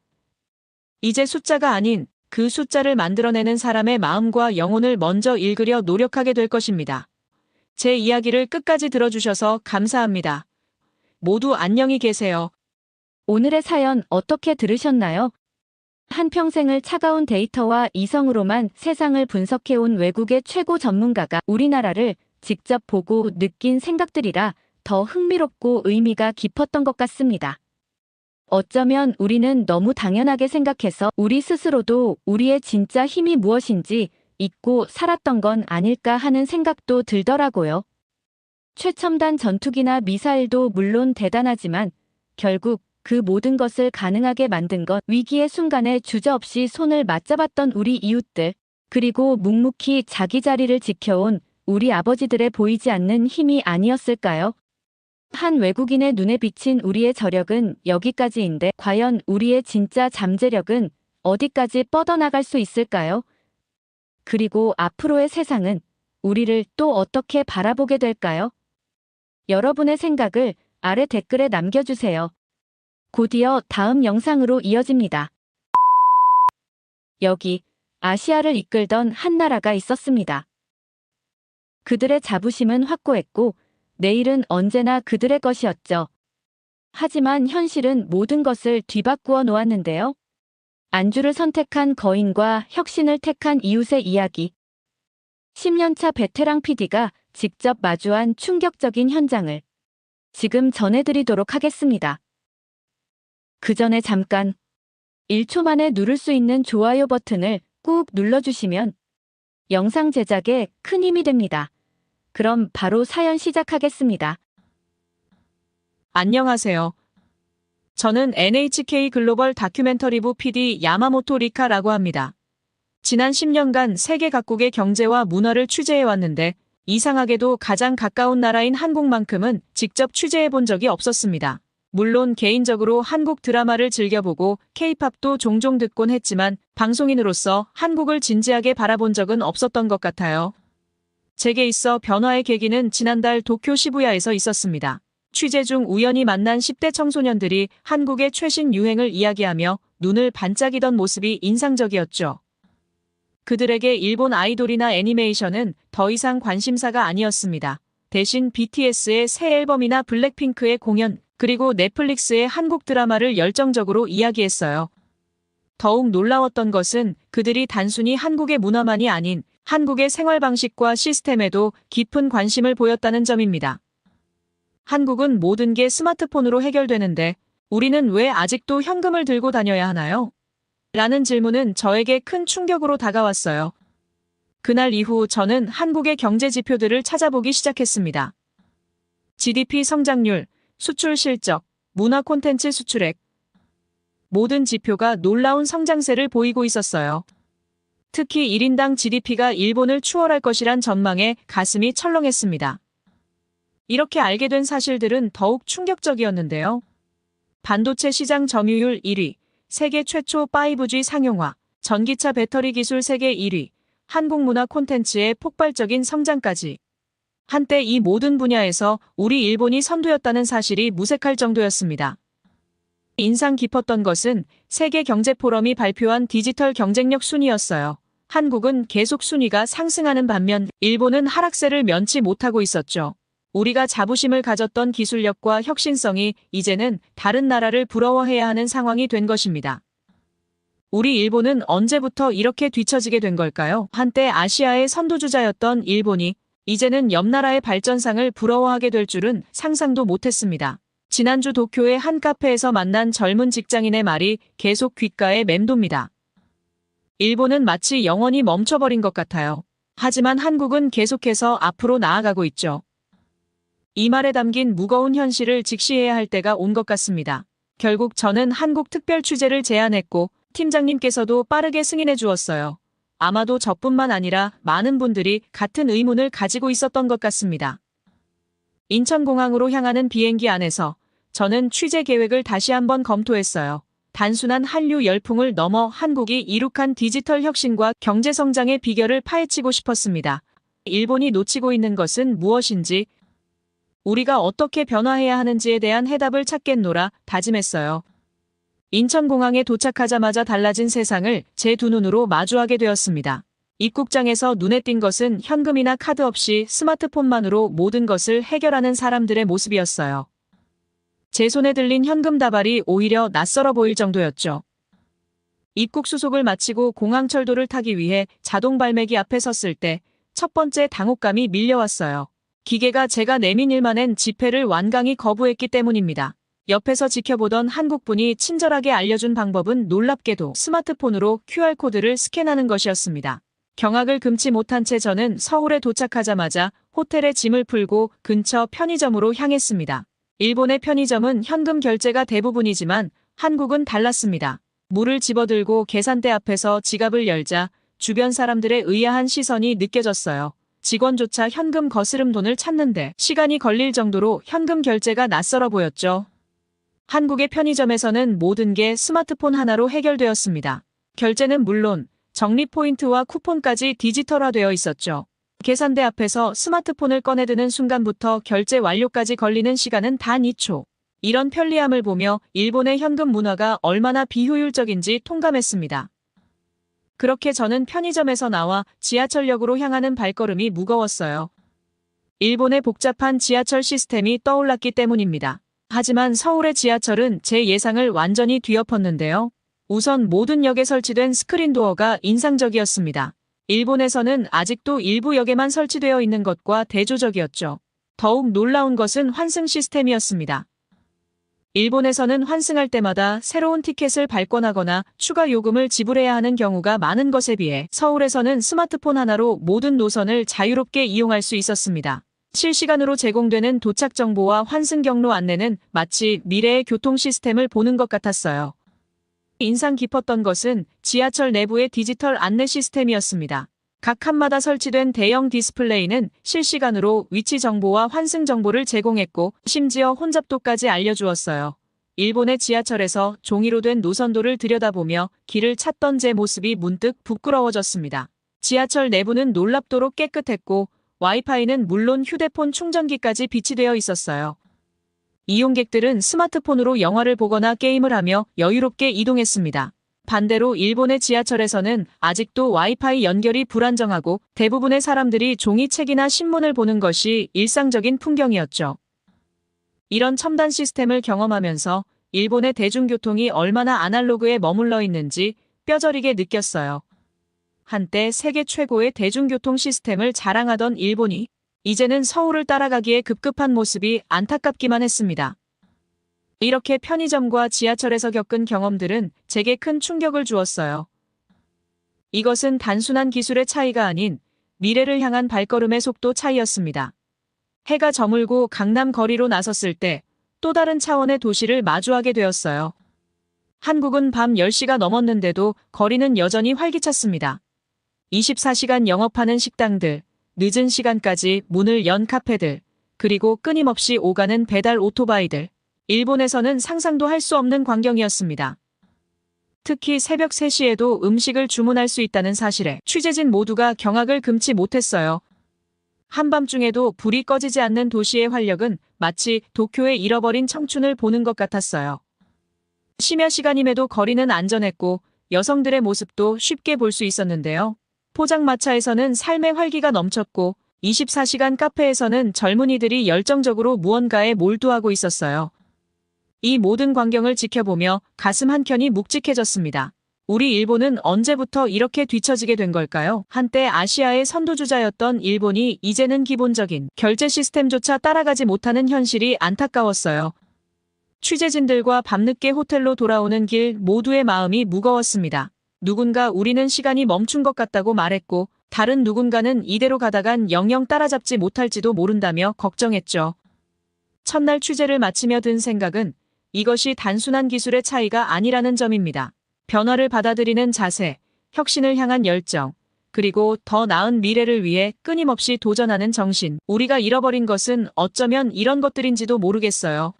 S3: 이제 숫자가 아닌 그 숫자를 만들어내는 사람의 마음과 영혼을 먼저 읽으려 노력하게 될 것입니다. 제 이야기를 끝까지 들어주셔서 감사합니다. 모두 안녕히 계세요.
S2: 오늘의 사연 어떻게 들으셨나요? 한평생을 차가운 데이터와 이성으로만 세상을 분석해온 외국의 최고 전문가가 우리나라를 직접 보고 느낀 생각들이라 더 흥미롭고 의미가 깊었던 것 같습니다. 어쩌면 우리는 너무 당연하게 생각해서 우리 스스로도 우리의 진짜 힘이 무엇인지 잊고 살았던 건 아닐까 하는 생각도 들더라고요. 최첨단 전투기나 미사일도 물론 대단하지만 결국 그 모든 것을 가능하게 만든 건 위기의 순간에 주저없이 손을 맞잡았던 우리 이웃들, 그리고 묵묵히 자기 자리를 지켜온 우리 아버지들의 보이지 않는 힘이 아니었을까요? 한 외국인의 눈에 비친 우리의 저력은 여기까지인데 과연 우리의 진짜 잠재력은 어디까지 뻗어나갈 수 있을까요? 그리고 앞으로의 세상은 우리를 또 어떻게 바라보게 될까요? 여러분의 생각을 아래 댓글에 남겨주세요. 곧이어 다음 영상으로 이어집니다. 여기 아시아를 이끌던 한 나라가 있었습니다. 그들의 자부심은 확고했고 내일은 언제나 그들의 것이었죠. 하지만 현실은 모든 것을 뒤바꾸어 놓았는데요. 안주를 선택한 거인과 혁신을 택한 이웃의 이야기. 10년차 베테랑 PD가 직접 마주한 충격적인 현장을 지금 전해드리도록 하겠습니다. 그 전에 잠깐 1초 만에 누를 수 있는 좋아요 버튼을 꾹 눌러주시면 영상 제작에 큰 힘이 됩니다. 그럼 바로 사연 시작하겠습니다.
S3: 안녕하세요. 저는 NHK 글로벌 다큐멘터리부 PD 야마모토 리카라고 합니다. 지난 10년간 세계 각국의 경제와 문화를 취재해왔는데 이상하게도 가장 가까운 나라인 한국만큼은 직접 취재해본 적이 없었습니다. 물론 개인적으로 한국 드라마를 즐겨보고 K-팝도 종종 듣곤 했지만 방송인으로서 한국을 진지하게 바라본 적은 없었던 것 같아요. 제게 있어 변화의 계기는 지난달 도쿄 시부야에서 있었습니다. 취재 중 우연히 만난 10대 청소년들이 한국의 최신 유행을 이야기하며 눈을 반짝이던 모습이 인상적이었죠. 그들에게 일본 아이돌이나 애니메이션은 더 이상 관심사가 아니었습니다. 대신 BTS의 새 앨범이나 블랙핑크의 공연, 그리고 넷플릭스의 한국 드라마를 열정적으로 이야기했어요. 더욱 놀라웠던 것은 그들이 단순히 한국의 문화만이 아닌 한국의 생활 방식과 시스템에도 깊은 관심을 보였다는 점입니다. 한국은 모든 게 스마트폰으로 해결되는데 우리는 왜 아직도 현금을 들고 다녀야 하나요? 라는 질문은 저에게 큰 충격으로 다가왔어요. 그날 이후 저는 한국의 경제 지표들을 찾아보기 시작했습니다. GDP 성장률, 수출 실적, 문화 콘텐츠 수출액. 모든 지표가 놀라운 성장세를 보이고 있었어요. 특히 1인당 GDP가 일본을 추월할 것이란 전망에 가슴이 철렁했습니다. 이렇게 알게 된 사실들은 더욱 충격적이었는데요. 반도체 시장 점유율 1위, 세계 최초 5G 상용화, 전기차 배터리 기술 세계 1위, 한국 문화 콘텐츠의 폭발적인 성장까지. 한때 이 모든 분야에서 우리 일본이 선두였다는 사실이 무색할 정도였습니다. 인상 깊었던 것은 세계 경제 포럼이 발표한 디지털 경쟁력 순위였어요. 한국은 계속 순위가 상승하는 반면 일본은 하락세를 면치 못하고 있었죠. 우리가 자부심을 가졌던 기술력과 혁신성이 이제는 다른 나라를 부러워해야 하는 상황이 된 것입니다. 우리 일본은 언제부터 이렇게 뒤처지게 된 걸까요? 한때 아시아의 선두주자였던 일본이 이제는 옆 나라의 발전상을 부러워하게 될 줄은 상상도 못했습니다. 지난주 도쿄의 한 카페에서 만난 젊은 직장인의 말이 계속 귓가에 맴돕니다. 일본은 마치 영원히 멈춰버린 것 같아요. 하지만 한국은 계속해서 앞으로 나아가고 있죠. 이 말에 담긴 무거운 현실을 직시해야 할 때가 온 것 같습니다. 결국 저는 한국 특별 취재를 제안했고 팀장님께서도 빠르게 승인해 주었어요. 아마도 저뿐만 아니라 많은 분들이 같은 의문을 가지고 있었던 것 같습니다. 인천공항으로 향하는 비행기 안에서 저는 취재 계획을 다시 한번 검토했어요. 단순한 한류 열풍을 넘어 한국이 이룩한 디지털 혁신과 경제 성장의 비결을 파헤치고 싶었습니다. 일본이 놓치고 있는 것은 무엇인지, 우리가 어떻게 변화해야 하는지에 대한 해답을 찾겠노라 다짐했어요. 인천공항에 도착하자마자 달라진 세상을 제 두 눈으로 마주하게 되었습니다. 입국장에서 눈에 띈 것은 현금이나 카드 없이 스마트폰만으로 모든 것을 해결하는 사람들의 모습이었어요. 제 손에 들린 현금 다발이 오히려 낯설어 보일 정도였죠. 입국 수속을 마치고 공항 철도를 타기 위해 자동 발매기 앞에 섰을 때 첫 번째 당혹감이 밀려왔어요. 기계가 제가 내민 일만엔 지폐를 완강히 거부했기 때문입니다. 옆에서 지켜보던 한국분이 친절하게 알려준 방법은 놀랍게도 스마트폰으로 QR코드를 스캔하는 것이었습니다. 경악을 금치 못한 채 저는 서울에 도착하자마자 호텔에 짐을 풀고 근처 편의점으로 향했습니다. 일본의 편의점은 현금 결제가 대부분이지만 한국은 달랐습니다. 물을 집어들고 계산대 앞에서 지갑을 열자 주변 사람들의 의아한 시선이 느껴졌어요. 직원조차 현금 거스름 돈을 찾는데 시간이 걸릴 정도로 현금 결제가 낯설어 보였죠. 한국의 편의점에서는 모든 게 스마트폰 하나로 해결되었습니다. 결제는 물론 적립 포인트와 쿠폰까지 디지털화되어 있었죠. 계산대 앞에서 스마트폰을 꺼내드는 순간부터 결제 완료까지 걸리는 시간은 단 2초. 이런 편리함을 보며 일본의 현금 문화가 얼마나 비효율적인지 통감했습니다. 그렇게 저는 편의점에서 나와 지하철역으로 향하는 발걸음이 무거웠어요. 일본의 복잡한 지하철 시스템이 떠올랐기 때문입니다. 하지만 서울의 지하철은 제 예상을 완전히 뒤엎었는데요. 우선 모든 역에 설치된 스크린 도어가 인상적이었습니다. 일본에서는 아직도 일부 역에만 설치되어 있는 것과 대조적이었죠. 더욱 놀라운 것은 환승 시스템이었습니다. 일본에서는 환승할 때마다 새로운 티켓을 발권하거나 추가 요금을 지불해야 하는 경우가 많은 것에 비해 서울에서는 스마트폰 하나로 모든 노선을 자유롭게 이용할 수 있었습니다. 실시간으로 제공되는 도착 정보와 환승 경로 안내는 마치 미래의 교통 시스템을 보는 것 같았어요. 인상 깊었던 것은 지하철 내부의 디지털 안내 시스템이었습니다. 각 칸마다 설치된 대형 디스플레이는 실시간으로 위치 정보와 환승 정보를 제공했고 심지어 혼잡도까지 알려주었어요. 일본의 지하철에서 종이로 된 노선도를 들여다보며 길을 찾던 제 모습이 문득 부끄러워졌습니다. 지하철 내부는 놀랍도록 깨끗했고 와이파이는 물론 휴대폰 충전기까지 비치되어 있었어요. 이용객들은 스마트폰으로 영화를 보거나 게임을 하며 여유롭게 이동했습니다. 반대로 일본의 지하철에서는 아직도 와이파이 연결이 불안정하고 대부분의 사람들이 종이책이나 신문을 보는 것이 일상적인 풍경이었죠. 이런 첨단 시스템을 경험하면서 일본의 대중교통이 얼마나 아날로그에 머물러 있는지 뼈저리게 느꼈어요. 한때 세계 최고의 대중교통 시스템을 자랑하던 일본이 이제는 서울을 따라가기에 급급한 모습이 안타깝기만 했습니다. 이렇게 편의점과 지하철에서 겪은 경험들은 제게 큰 충격을 주었어요. 이것은 단순한 기술의 차이가 아닌 미래를 향한 발걸음의 속도 차이였습니다. 해가 저물고 강남 거리로 나섰을 때 또 다른 차원의 도시를 마주하게 되었어요. 한국은 밤 10시가 넘었는데도 거리는 여전히 활기찼습니다. 24시간 영업하는 식당들, 늦은 시간까지 문을 연 카페들, 그리고 끊임없이 오가는 배달 오토바이들. 일본에서는 상상도 할 수 없는 광경이었습니다. 특히 새벽 3시에도 음식을 주문할 수 있다는 사실에 취재진 모두가 경악을 금치 못했어요. 한밤중에도 불이 꺼지지 않는 도시의 활력은 마치 도쿄의 잃어버린 청춘을 보는 것 같았어요. 심야 시간임에도 거리는 안전했고 여성들의 모습도 쉽게 볼 수 있었는데요. 포장마차에서는 삶의 활기가 넘쳤고 24시간 카페에서는 젊은이들이 열정적으로 무언가에 몰두하고 있었어요. 이 모든 광경을 지켜보며 가슴 한켠이 묵직해졌습니다. 우리 일본은 언제부터 이렇게 뒤처지게 된 걸까요? 한때 아시아의 선두주자였던 일본이 이제는 기본적인 결제 시스템조차 따라가지 못하는 현실이 안타까웠어요. 취재진들과 밤늦게 호텔로 돌아오는 길 모두의 마음이 무거웠습니다. 누군가 우리는 시간이 멈춘 것 같다고 말했고 다른 누군가는 이대로 가다간 영영 따라잡지 못할지도 모른다며 걱정했죠. 첫날 취재를 마치며 든 생각은 이것이 단순한 기술의 차이가 아니라는 점입니다. 변화를 받아들이는 자세, 혁신을 향한 열정, 그리고 더 나은 미래를 위해 끊임없이 도전하는 정신. 우리가 잃어버린 것은 어쩌면 이런 것들인지도 모르겠어요.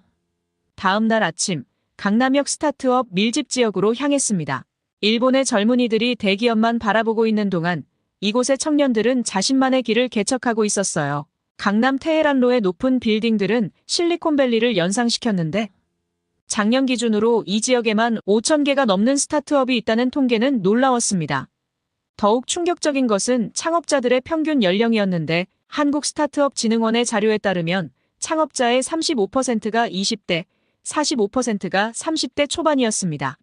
S3: 다음 날 아침, 강남역 스타트업 밀집 지역으로 향했습니다. 일본의 젊은이들이 대기업만 바라보고 있는 동안 이곳의 청년들은 자신만의 길을 개척하고 있었어요. 강남 테헤란로의 높은 빌딩들은 실리콘밸리를 연상시켰는데 작년 기준으로 이 지역에만 5,000개가 넘는 스타트업이 있다는 통계는 놀라웠습니다. 더욱 충격적인 것은 창업자들의 평균 연령이었는데 한국스타트업진흥원의 자료에 따르면 창업자의 35%가 20대, 45%가 30대 초반이었습니다.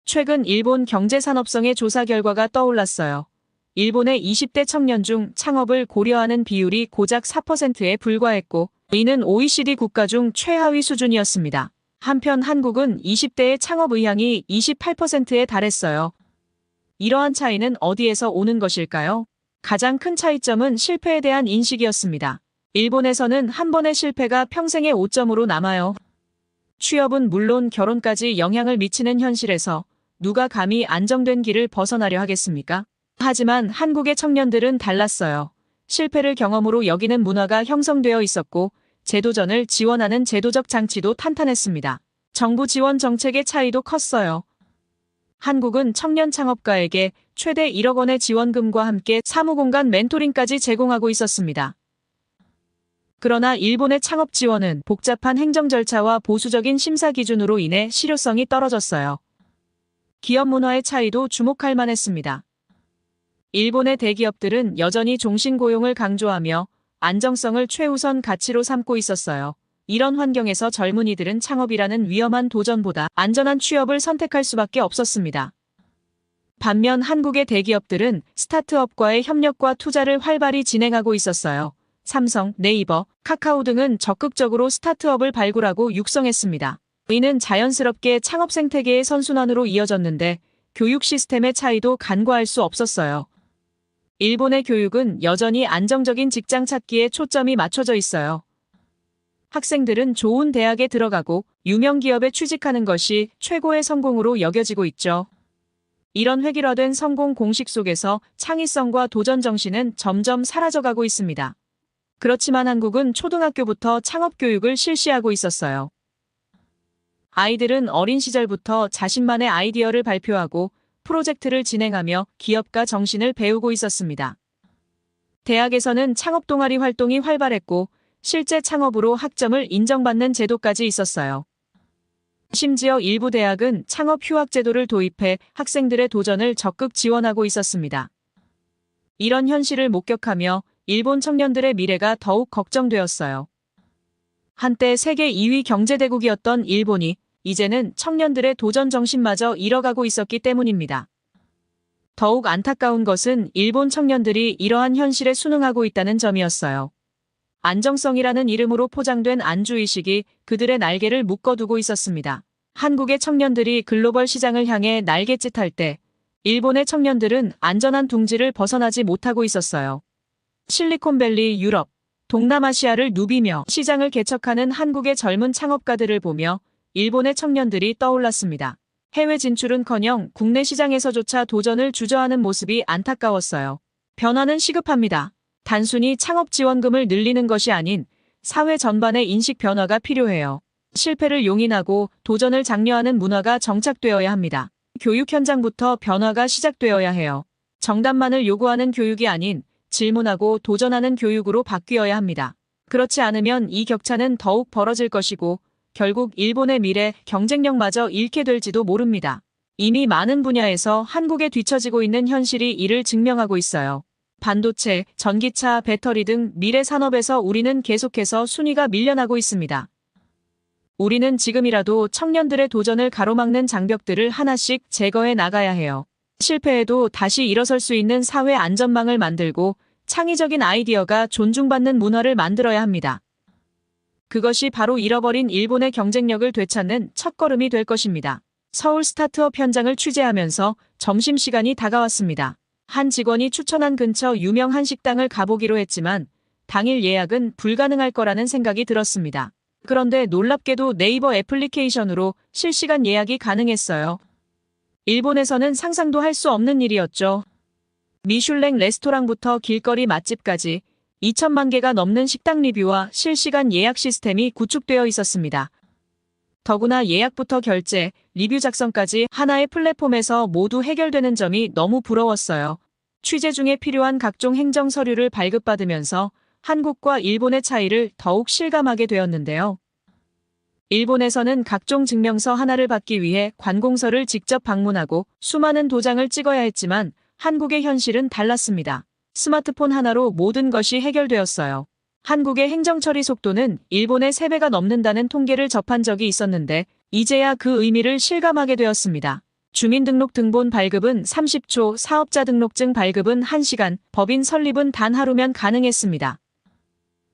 S3: 최근 일본 경제산업성의 조사 결과가 떠올랐어요. 일본의 20대 청년 중 창업을 고려하는 비율이 고작 4%에 불과했고 이는 OECD 국가 중 최하위 수준이었습니다. 한편 한국은 20대의 창업 의향이 28%에 달했어요. 이러한 차이는 어디에서 오는 것일까요? 가장 큰 차이점은 실패에 대한 인식이었습니다. 일본에서는 한 번의 실패가 평생의 오점으로 남아요. 취업은 물론 결혼까지 영향을 미치는 현실에서 누가 감히 안정된 길을 벗어나려 하겠습니까? 하지만 한국의 청년들은 달랐어요. 실패를 경험으로 여기는 문화가 형성되어 있었고 재도전을 지원하는 제도적 장치도 탄탄했습니다. 정부 지원 정책의 차이도 컸어요. 한국은 청년 창업가에게 최대 1억 원의 지원금과 함께 사무공간 멘토링까지 제공하고 있었습니다. 그러나 일본의 창업 지원은 복잡한 행정 절차와 보수적인 심사 기준으로 인해 실효성이 떨어졌어요. 기업 문화의 차이도 주목할 만했습니다. 일본의 대기업들은 여전히 종신 고용을 강조하며 안정성을 최우선 가치로 삼고 있었어요. 이런 환경에서 젊은이들은 창업이라는 위험한 도전보다 안전한 취업을 선택할 수밖에 없었습니다. 반면 한국의 대기업들은 스타트업과의 협력과 투자를 활발히 진행하고 있었어요. 삼성, 네이버, 카카오 등은 적극적으로 스타트업을 발굴하고 육성했습니다. 이는 자연스럽게 창업 생태계의 선순환으로 이어졌는데 교육 시스템의 차이도 간과할 수 없었어요. 일본의 교육은 여전히 안정적인 직장 찾기에 초점이 맞춰져 있어요. 학생들은 좋은 대학에 들어가고 유명 기업에 취직하는 것이 최고의 성공으로 여겨지고 있죠. 이런 획일화된 성공 공식 속에서 창의성과 도전 정신은 점점 사라져가고 있습니다. 그렇지만 한국은 초등학교부터 창업 교육을 실시하고 있었어요. 아이들은 어린 시절부터 자신만의 아이디어를 발표하고 프로젝트를 진행하며 기업가 정신을 배우고 있었습니다. 대학에서는 창업 동아리 활동이 활발했고 실제 창업으로 학점을 인정받는 제도까지 있었어요. 심지어 일부 대학은 창업 휴학 제도를 도입해 학생들의 도전을 적극 지원하고 있었습니다. 이런 현실을 목격하며 일본 청년들의 미래가 더욱 걱정되었어요. 한때 세계 2위 경제대국이었던 일본이 이제는 청년들의 도전 정신마저 잃어가고 있었기 때문입니다. 더욱 안타까운 것은 일본 청년들이 이러한 현실에 순응하고 있다는 점이었어요. 안정성이라는 이름으로 포장된 안주의식이 그들의 날개를 묶어두고 있었습니다. 한국의 청년들이 글로벌 시장을 향해 날갯짓할 때 일본의 청년들은 안전한 둥지를 벗어나지 못하고 있었어요. 실리콘밸리, 유럽, 동남아시아를 누비며 시장을 개척하는 한국의 젊은 창업가들을 보며 일본의 청년들이 떠올랐습니다. 해외 진출은커녕 국내 시장에서조차 도전을 주저하는 모습이 안타까웠어요. 변화는 시급합니다. 단순히 창업 지원금을 늘리는 것이 아닌 사회 전반의 인식 변화가 필요해요. 실패를 용인하고 도전을 장려하는 문화가 정착되어야 합니다. 교육 현장부터 변화가 시작되어야 해요. 정답만을 요구하는 교육이 아닌 질문하고 도전하는 교육으로 바뀌어야 합니다. 그렇지 않으면 이 격차는 더욱 벌어질 것이고 결국 일본의 미래 경쟁력마저 잃게 될지도 모릅니다. 이미 많은 분야에서 한국에 뒤처지고 있는 현실이 이를 증명하고 있어요. 반도체, 전기차, 배터리 등 미래 산업에서 우리는 계속해서 순위가 밀려나고 있습니다. 우리는 지금이라도 청년들의 도전을 가로막는 장벽들을 하나씩 제거해 나가야 해요. 실패해도 다시 일어설 수 있는 사회 안전망을 만들고 창의적인 아이디어가 존중받는 문화를 만들어야 합니다. 그것이 바로 잃어버린 일본의 경쟁력을 되찾는 첫걸음이 될 것입니다. 서울 스타트업 현장을 취재하면서 점심시간이 다가왔습니다. 한 직원이 추천한 근처 유명 한식당을 가보기로 했지만 당일 예약은 불가능할 거라는 생각이 들었습니다. 그런데 놀랍게도 네이버 애플리케이션으로 실시간 예약이 가능했어요. 일본에서는 상상도 할 수 없는 일이었죠. 미슐랭 레스토랑부터 길거리 맛집까지 2천만 개가 넘는 식당 리뷰와 실시간 예약 시스템이 구축되어 있었습니다. 더구나 예약부터 결제, 리뷰 작성까지 하나의 플랫폼에서 모두 해결되는 점이 너무 부러웠어요. 취재 중에 필요한 각종 행정 서류를 발급받으면서 한국과 일본의 차이를 더욱 실감하게 되었는데요. 일본에서는 각종 증명서 하나를 받기 위해 관공서를 직접 방문하고 수많은 도장을 찍어야 했지만 한국의 현실은 달랐습니다. 스마트폰 하나로 모든 것이 해결되었어요. 한국의 행정 처리 속도는 일본의 3배가 넘는다는 통계를 접한 적이 있었는데 이제야 그 의미를 실감하게 되었습니다. 주민등록 등본 발급은 30초, 사업자 등록증 발급은 1시간, 법인 설립은 단 하루면 가능했습니다.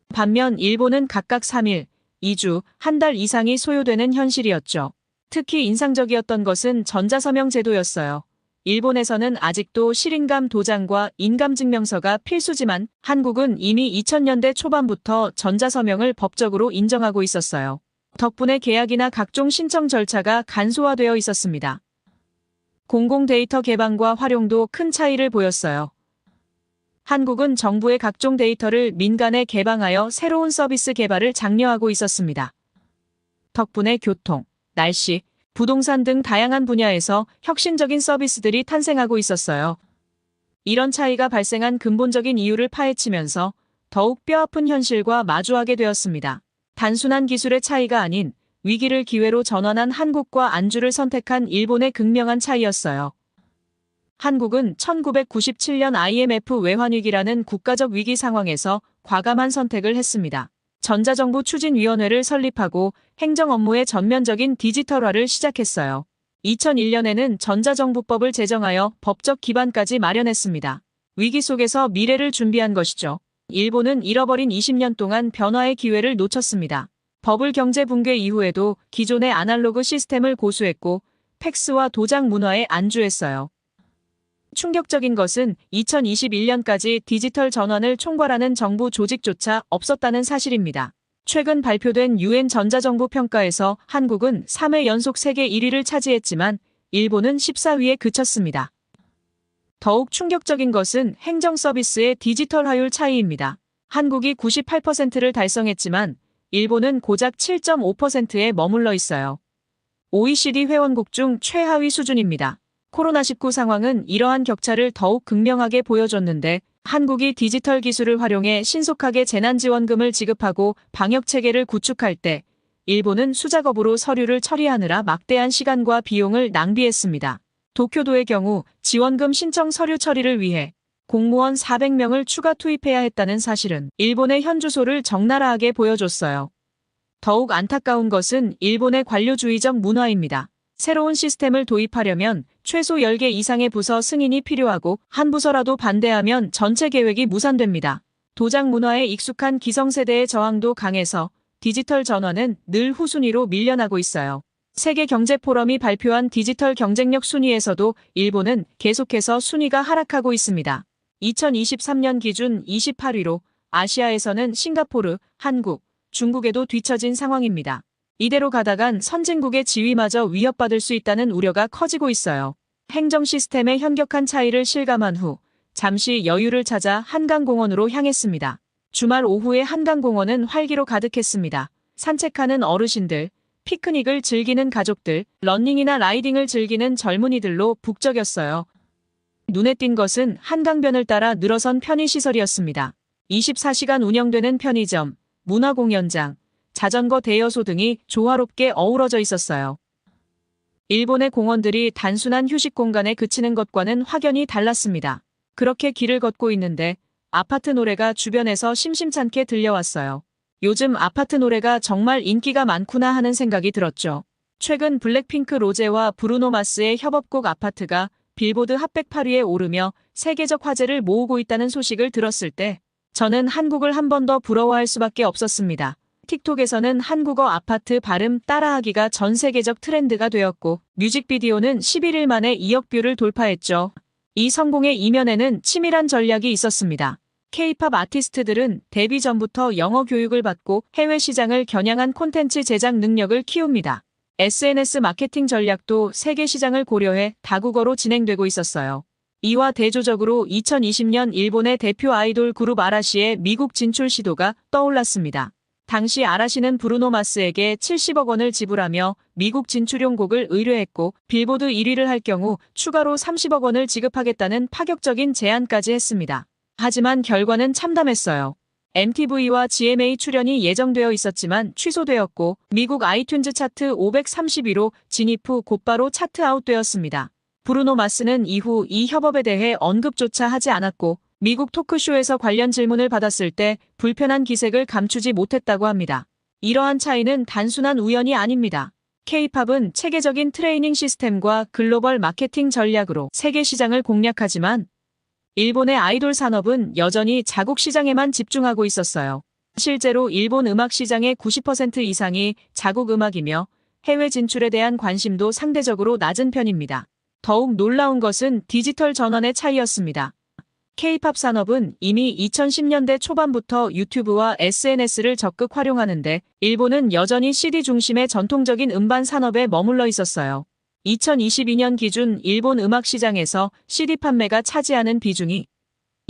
S3: 반면 일본은 각각 3일, 2주, 한 달 이상이 소요되는 현실이었죠. 특히 인상적이었던 것은 전자서명 제도였어요. 일본에서는 아직도 실인감 도장과 인감증명서가 필수지만 한국은 이미 2000년대 초반부터 전자서명을 법적으로 인정하고 있었어요. 덕분에 계약이나 각종 신청 절차가 간소화되어 있었습니다. 공공데이터 개방과 활용도 큰 차이를 보였어요. 한국은 정부의 각종 데이터를 민간에 개방하여 새로운 서비스 개발을 장려하고 있었습니다. 덕분에 교통, 날씨, 부동산 등 다양한 분야에서 혁신적인 서비스들이 탄생하고 있었어요. 이런 차이가 발생한 근본적인 이유를 파헤치면서 더욱 뼈아픈 현실과 마주하게 되었습니다. 단순한 기술의 차이가 아닌 위기를 기회로 전환한 한국과 안주를 선택한 일본의 극명한 차이였어요. 한국은 1997년 IMF 외환위기라는 국가적 위기 상황에서 과감한 선택을 했습니다. 전자정부 추진위원회를 설립하고 행정 업무의 전면적인 디지털화를 시작했어요. 2001년에는 전자정부법을 제정하여 법적 기반까지 마련했습니다. 위기 속에서 미래를 준비한 것이죠. 일본은 잃어버린 20년 동안 변화의 기회를 놓쳤습니다. 버블 경제 붕괴 이후에도 기존의 아날로그 시스템을 고수했고 팩스와 도장 문화에 안주했어요. 충격적인 것은 2021년까지 디지털 전환을 총괄하는 정부 조직조차 없었다는 사실입니다. 최근 발표된 UN 전자정부 평가에서 한국은 3회 연속 세계 1위를 차지했지만 일본은 14위에 그쳤습니다. 더욱 충격적인 것은 행정 서비스의 디지털화율 차이입니다. 한국이 98%를 달성했지만 일본은 고작 7.5%에 머물러 있어요. OECD 회원국 중 최하위 수준입니다. 코로나19 상황은 이러한 격차를 더욱 극명하게 보여줬는데 한국이 디지털 기술을 활용해 신속하게 재난지원금을 지급하고 방역체계를 구축할 때 일본은 수작업으로 서류를 처리하느라 막대한 시간과 비용을 낭비했습니다. 도쿄도의 경우 지원금 신청 서류 처리를 위해 공무원 400명을 추가 투입해야 했다는 사실은 일본의 현 주소를 적나라하게 보여줬어요. 더욱 안타까운 것은 일본의 관료주의적 문화입니다. 새로운 시스템을 도입하려면 최소 10개 이상의 부서 승인이 필요하고 한 부서라도 반대하면 전체 계획이 무산됩니다. 도장 문화에 익숙한 기성세대의 저항도 강해서 디지털 전환은 늘 후순위로 밀려나고 있어요. 세계경제포럼이 발표한 디지털 경쟁력 순위에서도 일본은 계속해서 순위가 하락하고 있습니다. 2023년 기준 28위로 아시아에서는 싱가포르, 한국, 중국에도 뒤처진 상황입니다. 이대로 가다간 선진국의 지위마저 위협받을 수 있다는 우려가 커지고 있어요. 행정 시스템의 현격한 차이를 실감한 후 잠시 여유를 찾아 한강공원으로 향했습니다. 주말 오후에 한강공원은 활기로 가득했습니다. 산책하는 어르신들, 피크닉을 즐기는 가족들, 러닝이나 라이딩을 즐기는 젊은이들로 북적였어요. 눈에 띈 것은 한강변을 따라 늘어선 편의시설이었습니다. 24시간 운영되는 편의점, 문화공연장, 자전거 대여소 등이 조화롭게 어우러져 있었어요. 일본의 공원들이 단순한 휴식 공간에 그치는 것과는 확연히 달랐습니다. 그렇게 길을 걷고 있는데 아파트 노래가 주변에서 심심찮게 들려왔어요. 요즘 아파트 노래가 정말 인기가 많구나 하는 생각이 들었죠. 최근 블랙핑크 로제와 브루노 마스의 협업곡 아파트가 빌보드 핫100 8위에 오르며 세계적 화제를 모으고 있다는 소식을 들었을 때 저는 한국을 한 번 더 부러워할 수밖에 없었습니다. 틱톡에서는 한국어 아파트 발음 따라하기가 전 세계적 트렌드가 되었고 뮤직비디오는 11일 만에 2억 뷰를 돌파했죠. 이 성공의 이면에는 치밀한 전략이 있었습니다. K-팝 아티스트들은 데뷔 전부터 영어 교육을 받고 해외 시장을 겨냥한 콘텐츠 제작 능력을 키웁니다. SNS 마케팅 전략도 세계 시장을 고려해 다국어로 진행되고 있었어요. 이와 대조적으로 2020년 일본의 대표 아이돌 그룹 아라시의 미국 진출 시도가 떠올랐습니다. 당시 아라시는 브루노 마스에게 70억 원을 지불하며 미국 진출용 곡을 의뢰했고 빌보드 1위를 할 경우 추가로 30억 원을 지급하겠다는 파격적인 제안까지 했습니다. 하지만 결과는 참담했어요. MTV와 GMA 출연이 예정되어 있었지만 취소되었고 미국 아이튠즈 차트 530위로 진입 후 곧바로 차트 아웃되었습니다. 브루노 마스는 이후 이 협업에 대해 언급조차 하지 않았고 미국 토크쇼에서 관련 질문을 받았을 때 불편한 기색을 감추지 못했다고 합니다. 이러한 차이는 단순한 우연이 아닙니다. K-팝은 체계적인 트레이닝 시스템과 글로벌 마케팅 전략으로 세계 시장을 공략하지만 일본의 아이돌 산업은 여전히 자국 시장에만 집중하고 있었어요. 실제로 일본 음악 시장의 90% 이상이 자국 음악이며 해외 진출에 대한 관심도 상대적으로 낮은 편입니다. 더욱 놀라운 것은 디지털 전환의 차이였습니다. K-팝 산업은 이미 2010년대 초반부터 유튜브와 SNS를 적극 활용하는데 일본은 여전히 CD 중심의 전통적인 음반 산업에 머물러 있었어요. 2022년 기준 일본 음악 시장에서 CD 판매가 차지하는 비중이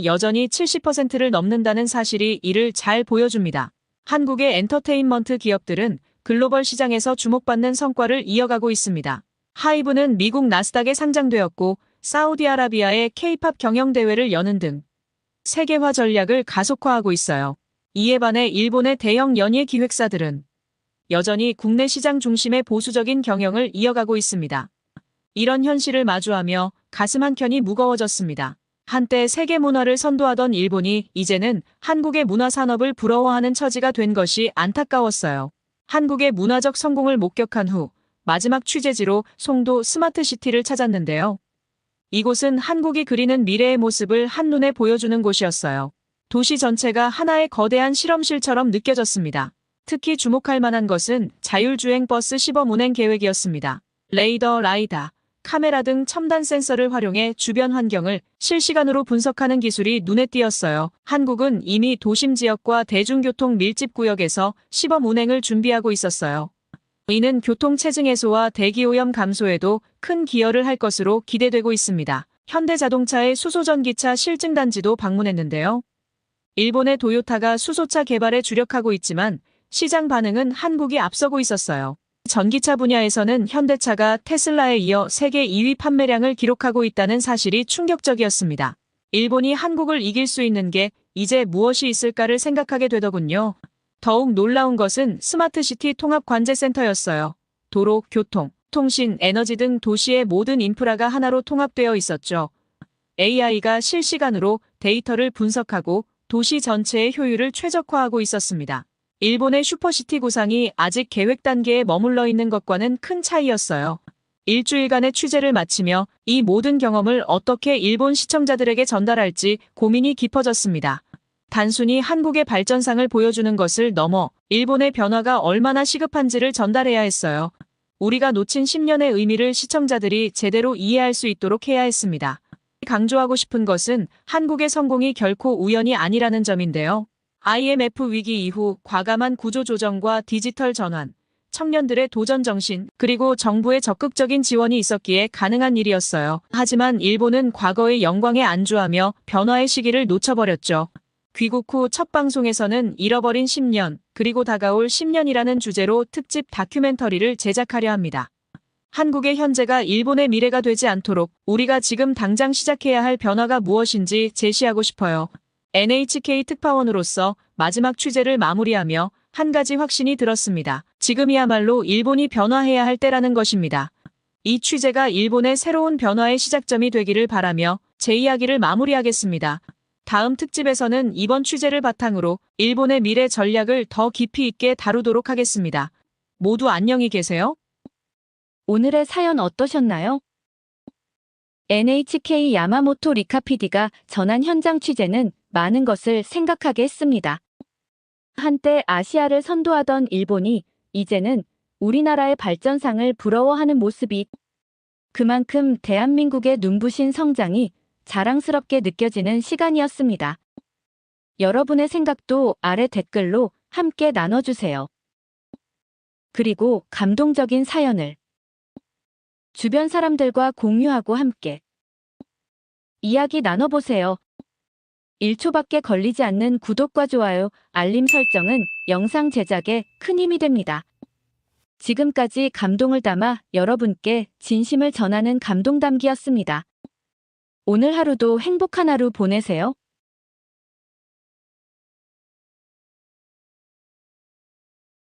S3: 여전히 70%를 넘는다는 사실이 이를 잘 보여줍니다. 한국의 엔터테인먼트 기업들은 글로벌 시장에서 주목받는 성과를 이어가고 있습니다. 하이브는 미국 나스닥에 상장되었고 사우디아라비아의 K-팝 경영대회를 여는 등 세계화 전략을 가속화하고 있어요. 이에 반해 일본의 대형 연예 기획사들은 여전히 국내 시장 중심의 보수적인 경영을 이어가고 있습니다. 이런 현실을 마주하며 가슴 한켠이 무거워졌습니다. 한때 세계 문화를 선도하던 일본이 이제는 한국의 문화 산업을 부러워하는 처지가 된 것이 안타까웠어요. 한국의 문화적 성공을 목격한 후 마지막 취재지로 송도 스마트시티를 찾았는데요. 이곳은 한국이 그리는 미래의 모습을 한눈에 보여주는 곳이었어요. 도시 전체가 하나의 거대한 실험실처럼 느껴졌습니다. 특히 주목할 만한 것은 자율주행 버스 시범 운행 계획이었습니다. 레이더, 라이다, 카메라 등 첨단 센서를 활용해 주변 환경을 실시간으로 분석하는 기술이 눈에 띄었어요. 한국은 이미 도심 지역과 대중교통 밀집 구역에서 시범 운행을 준비하고 있었어요. 이는 교통 체증 해소와 대기오염 감소에도 큰 기여를 할 것으로 기대되고 있습니다. 현대자동차의 수소전기차 실증단지도 방문했는데요. 일본의 도요타가 수소차 개발에 주력하고 있지만 시장 반응은 한국이 앞서고 있었어요. 전기차 분야에서는 현대차가 테슬라에 이어 세계 2위 판매량을 기록하고 있다는 사실이 충격적이었습니다. 일본이 한국을 이길 수 있는 게 이제 무엇이 있을까를 생각하게 되더군요. 더욱 놀라운 것은 스마트시티 통합관제센터였어요. 도로, 교통, 통신, 에너지 등 도시의 모든 인프라가 하나로 통합되어 있었죠. AI가 실시간으로 데이터를 분석하고 도시 전체의 효율을 최적화하고 있었습니다. 일본의 슈퍼시티 구상이 아직 계획 단계에 머물러 있는 것과는 큰 차이였어요. 일주일간의 취재를 마치며 이 모든 경험을 어떻게 일본 시청자들에게 전달할지 고민이 깊어졌습니다. 단순히 한국의 발전상을 보여주는 것을 넘어 일본의 변화가 얼마나 시급한지를 전달해야 했어요. 우리가 놓친 10년의 의미를 시청자들이 제대로 이해할 수 있도록 해야 했습니다. 강조하고 싶은 것은 한국의 성공이 결코 우연이 아니라는 점인데요. IMF 위기 이후 과감한 구조 조정과 디지털 전환, 청년들의 도전 정신, 그리고 정부의 적극적인 지원이 있었기에 가능한 일이었어요. 하지만 일본은 과거의 영광에 안주하며 변화의 시기를 놓쳐버렸죠. 귀국 후 첫 방송에서는 잃어버린 10년, 그리고 다가올 10년이라는 주제로 특집 다큐멘터리를 제작하려 합니다. 한국의 현재가 일본의 미래가 되지 않도록 우리가 지금 당장 시작해야 할 변화가 무엇인지 제시하고 싶어요. NHK 특파원으로서 마지막 취재를 마무리하며 한 가지 확신이 들었습니다. 지금이야말로 일본이 변화해야 할 때라는 것입니다. 이 취재가 일본의 새로운 변화의 시작점이 되기를 바라며 제 이야기를 마무리하겠습니다. 다음 특집에서는 이번 취재를 바탕으로 일본의 미래 전략을 더 깊이 있게 다루도록 하겠습니다. 모두 안녕히 계세요.
S2: 오늘의 사연 어떠셨나요? NHK 야마모토 리카 PD가 전한 현장 취재는 많은 것을 생각하게 했습니다. 한때 아시아를 선도하던 일본이 이제는 우리나라의 발전상을 부러워하는 모습이 그만큼 대한민국의 눈부신 성장이 자랑스럽게 느껴지는 시간이었습니다. 여러분의 생각도 아래 댓글로 함께 나눠주세요. 그리고 감동적인 사연을 주변 사람들과 공유하고 함께 이야기 나눠보세요. 1초밖에 걸리지 않는 구독과 좋아요, 알림 설정은 영상 제작에 큰 힘이 됩니다. 지금까지 감동을 담아 여러분께 진심을 전하는 감동담기였습니다. 오늘 하루도 행복한 하루 보내세요.